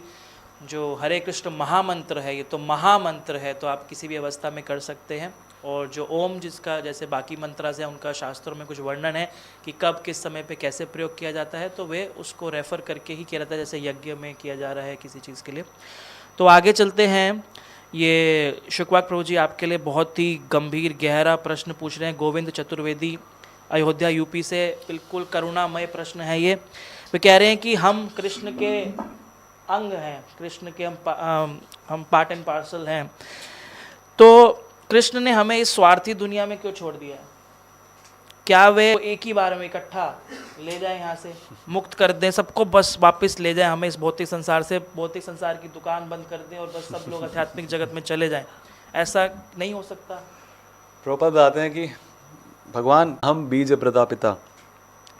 जो हरे कृष्ण महामंत्र है, ये तो महामंत्र है, तो आप किसी भी अवस्था में कर सकते हैं। और जो ओम, जिसका जैसे बाकी मंत्र है, उनका शास्त्रों में कुछ वर्णन है कि कब किस समय पे कैसे प्रयोग किया जाता है, तो वे उसको रेफ़र करके ही किया जाता है, जैसे यज्ञ में किया जा रहा है किसी चीज़ के लिए। तो आगे चलते हैं। ये शुकवाक प्रभु जी आपके लिए बहुत ही गंभीर गहरा प्रश्न पूछ रहे हैं। गोविंद चतुर्वेदी, अयोध्या यूपी से, बिल्कुल करुणामय प्रश्न है ये। वे कह रहे हैं कि हम कृष्ण के अंग हैं, कृष्ण के हम पार्ट एंड पार्सल हैं, तो कृष्ण ने हमें इस स्वार्थी दुनिया में क्यों छोड़ दिया है? क्या वे एक ही बार में इकट्ठा ले जाएं, यहाँ से मुक्त कर दें सबको, बस वापस ले जाएं हमें इस भौतिक संसार से, भौतिक संसार की दुकान बंद कर दें और बस सब लोग आध्यात्मिक जगत में चले जाएं? ऐसा नहीं हो सकता। प्रभुपाद बताते हैं कि भगवान, हम बीज प्रदा पिता,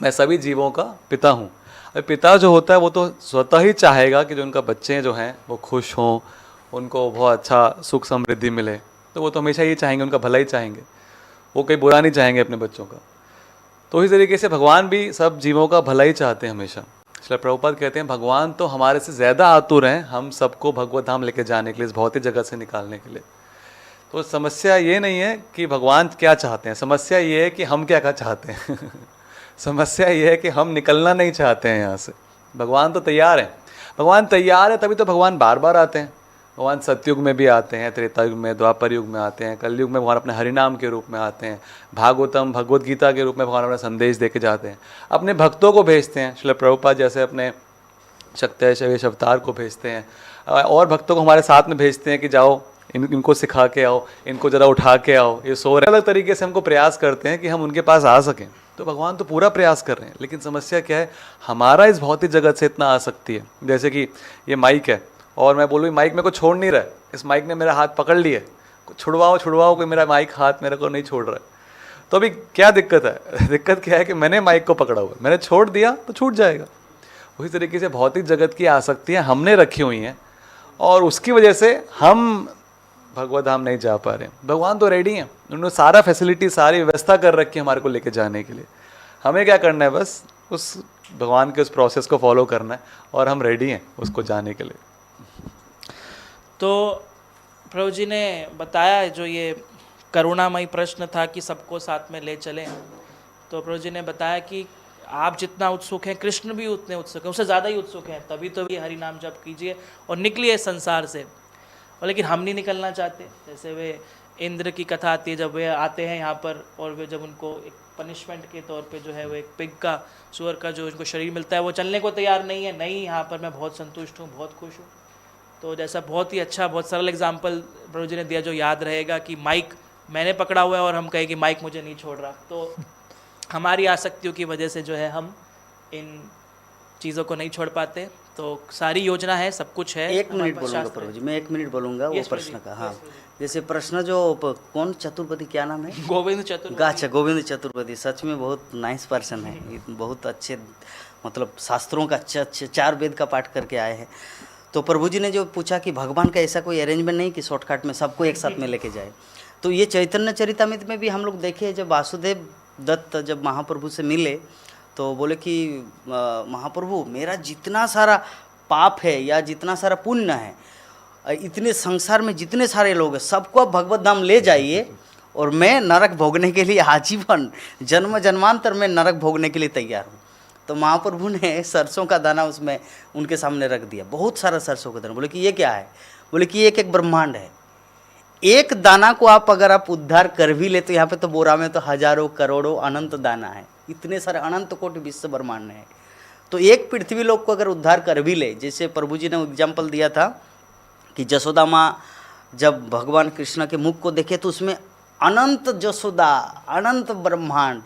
मैं सभी जीवों का पिता हूँ। अब पिता जो होता है वो तो स्वतः ही चाहेगा कि जो उनका बच्चे जो हैं वो खुश हों, उनको बहुत अच्छा सुख समृद्धि मिले। तो वो तो हमेशा ये चाहेंगे, उनका भला ही चाहेंगे, वो कोई बुरा नहीं चाहेंगे अपने बच्चों का। तो इसी तरीके से भगवान भी सब जीवों का भला ही चाहते हैं हमेशा। श्रील प्रभुपाद कहते हैं भगवान तो हमारे से ज़्यादा आतुर हैं हम सबको भगवत धाम लेके जाने के लिए, इस भौतिक जगत से निकालने के लिए। तो समस्या ये नहीं है कि भगवान क्या चाहते हैं, समस्या ये है कि हम क्या क्या चाहते हैं समस्या ये है कि हम निकलना नहीं चाहते हैं यहाँ से। भगवान तो तैयार हैं, भगवान तैयार है तभी तो भगवान बार बार आते हैं। भगवान सतयुग में भी आते हैं, त्रेता युग में, द्वापर युग में आते हैं, कलयुग में भगवान अपने हरिनाम के रूप में आते हैं, भागवतम भगवत गीता के रूप में भगवान अपना संदेश दे के जाते हैं, अपने भक्तों को भेजते हैं। श्रील प्रभुपाद जैसे अपने शक्ति शवेश अवतार को भेजते हैं और भक्तों को हमारे साथ में भेजते हैं कि जाओ इनको सिखा के आओ, इनको ज़रा उठा के आओ, ये सो रहे। अलग तरीके से हमको प्रयास करते हैं कि हम उनके पास आ सकें। तो भगवान तो पूरा प्रयास कर रहे हैं, लेकिन समस्या क्या है, हमारा इस भौतिक जगत से इतना आसक्ति है। जैसे कि ये माइक है और मैं बोलूँ माइक मेरे को छोड़ नहीं रहा है, इस माइक ने मेरा हाथ पकड़ लिया, छुड़वाओ छुड़वाओ, कोई मेरा माइक हाथ मेरे को नहीं छोड़ रहा है। तो अभी क्या दिक्कत है दिक्कत क्या है कि मैंने माइक को पकड़ा हुआ है, मैंने छोड़ दिया तो छूट जाएगा। उसी तरीके से भौतिक जगत की आसक्तियाँ हमने रखी हुई हैं और उसकी वजह से हम भगवत धाम नहीं जा पा रहे हैं। भगवान तो रेडी हैं, उन्होंने सारा फैसिलिटी, सारी व्यवस्था कर रखी है हमारे को लेके जाने के लिए। हमें क्या करना है, बस उस भगवान के उस प्रोसेस को फॉलो करना है और हम रेडी हैं उसको जाने के लिए। तो प्रभु जी ने बताया जो ये करुणामयी प्रश्न था कि सबको साथ में ले चलें, तो प्रभु जी ने बताया कि आप जितना उत्सुक हैं कृष्ण भी उतने उत्सुक हैं, उससे ज़्यादा ही उत्सुक हैं, तभी तो भी हरि नाम जप कीजिए और निकलिए संसार से। और लेकिन हम नहीं निकलना चाहते। जैसे वे इंद्र की कथा आती है, जब वे आते हैं यहाँ पर और वे जब उनको एक पनिशमेंट के तौर पे जो है वो एक पिग का, सूअर का जो उनको शरीर मिलता है, वो चलने को तैयार नहीं है, नहीं यहाँ पर मैं बहुत संतुष्ट हूँ, बहुत खुश हूँ। तो जैसा बहुत ही अच्छा, बहुत सरल एग्जाम्पल प्रभु जी ने दिया जो याद रहेगा कि माइक मैंने पकड़ा हुआ है और हम कहें कि माइक मुझे नहीं छोड़ रहा। तो हमारी आसक्तियों की वजह से जो है हम इन चीज़ों को नहीं छोड़ पाते। तो सारी योजना है, सब कुछ है। 1 मिनट बोलूँगा प्रभु जी, मैं 1 मिनट बोलूँगा वो प्रश्न का। हाँ, जैसे प्रश्न जो कौन चतुर्वेदी, क्या नाम है? गोविंद चतुर्वेदी। अच्छा, गोविंद चतुर्वेदी सच में बहुत नाइस पर्सन है, बहुत अच्छे, मतलब शास्त्रों का अच्छे 4 वेद का पाठ करके आए हैं। तो प्रभु जी ने जो पूछा कि भगवान का ऐसा कोई अरेंजमेंट नहीं कि शॉर्टकट में सबको एक साथ में लेके जाए। तो ये चैतन्य चरितामृत में भी हम लोग देखे, जब वासुदेव दत्त जब महाप्रभु से मिले तो बोले कि महाप्रभु मेरा जितना सारा पाप है या जितना सारा पुण्य है, इतने संसार में जितने सारे लोग हैं, सबको आप भगवत धाम ले जाइए और मैं नरक भोगने के लिए आजीवन जन्म जन्मांतर में नरक भोगने के लिए तैयार हूँ। तो महाप्रभु ने सरसों का दाना उसमें उनके सामने रख दिया, बहुत सारा सरसों का दाना। बोले कि ये क्या है? बोले कि एक एक ब्रह्मांड है, एक दाना को आप अगर आप उद्धार कर भी ले तो यहाँ पे तो बोरा में तो हजारों करोड़ों अनंत दाना है, इतने सारे अनंत कोटि विश्व ब्रह्मांड है। तो एक पृथ्वी लोक को अगर उद्धार कर भी ले, जैसे प्रभु जी ने एग्जाम्पल दिया था कि जसोदा माँ जब भगवान कृष्ण के मुख को देखे तो उसमें अनंत जसोदा, अनंत ब्रह्मांड।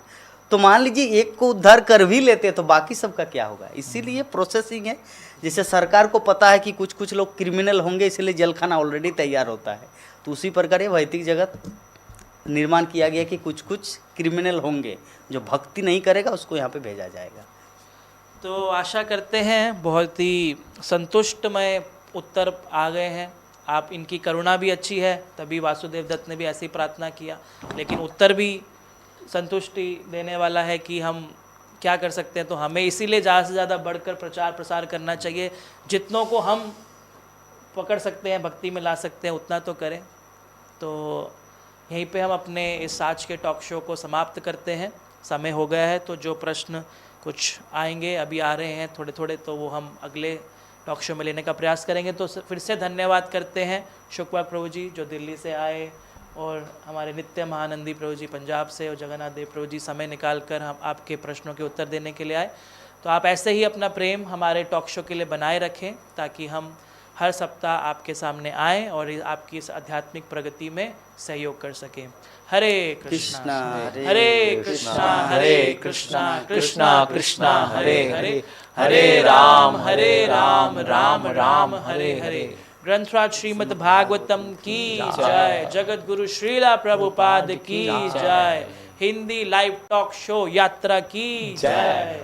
तो मान लीजिए एक को उद्धार कर भी लेते तो बाकी सबका क्या होगा? इसीलिए प्रोसेसिंग है। जैसे सरकार को पता है कि कुछ कुछ लोग क्रिमिनल होंगे, इसलिए जलखाना ऑलरेडी तैयार होता है, तो उसी प्रकार ये भौतिक जगत निर्माण किया गया कि कुछ कुछ क्रिमिनल होंगे, जो भक्ति नहीं करेगा उसको यहाँ पे भेजा जाएगा। तो आशा करते हैं बहुत ही संतुष्टमय उत्तर आ गए हैं। आप, इनकी करुणा भी अच्छी है, तभी वासुदेव दत्त ने भी ऐसी प्रार्थना किया, लेकिन उत्तर भी संतुष्टि देने वाला है कि हम क्या कर सकते हैं। तो हमें इसीलिए ज़्यादा से ज़्यादा बढ़कर प्रचार प्रसार करना चाहिए, जितनों को हम पकड़ सकते हैं, भक्ति में ला सकते हैं, उतना तो करें। तो यहीं पे हम अपने इस आज के टॉक शो को समाप्त करते हैं, समय हो गया है। तो जो प्रश्न कुछ आएंगे, अभी आ रहे हैं थोड़े थोड़े, तो वो हम अगले टॉक शो में लेने का प्रयास करेंगे। तो फिर से धन्यवाद करते हैं शुक्ला प्रभु जी जो दिल्ली से आए, और हमारे नित्य महानंदी प्रभु जी पंजाब से, और जगन्नाथ देव प्रभु जी समय निकाल कर हम आपके प्रश्नों के उत्तर देने के लिए आए। तो आप ऐसे ही अपना प्रेम हमारे टॉक शो के लिए बनाए रखें, ताकि हम हर सप्ताह आपके सामने आएँ और आपकी इस आध्यात्मिक प्रगति में सहयोग कर सकें। हरे कृष्णा हरे कृष्णा हरे कृष्णा कृष्णा कृष्णा हरे हरे, हरे राम राम राम हरे हरे। ग्रंथराज श्रीमद् भागवतम की जय, जगत गुरु श्रीला प्रभुपाद की जय, हिंदी लाइव टॉक शो यात्रा की जय।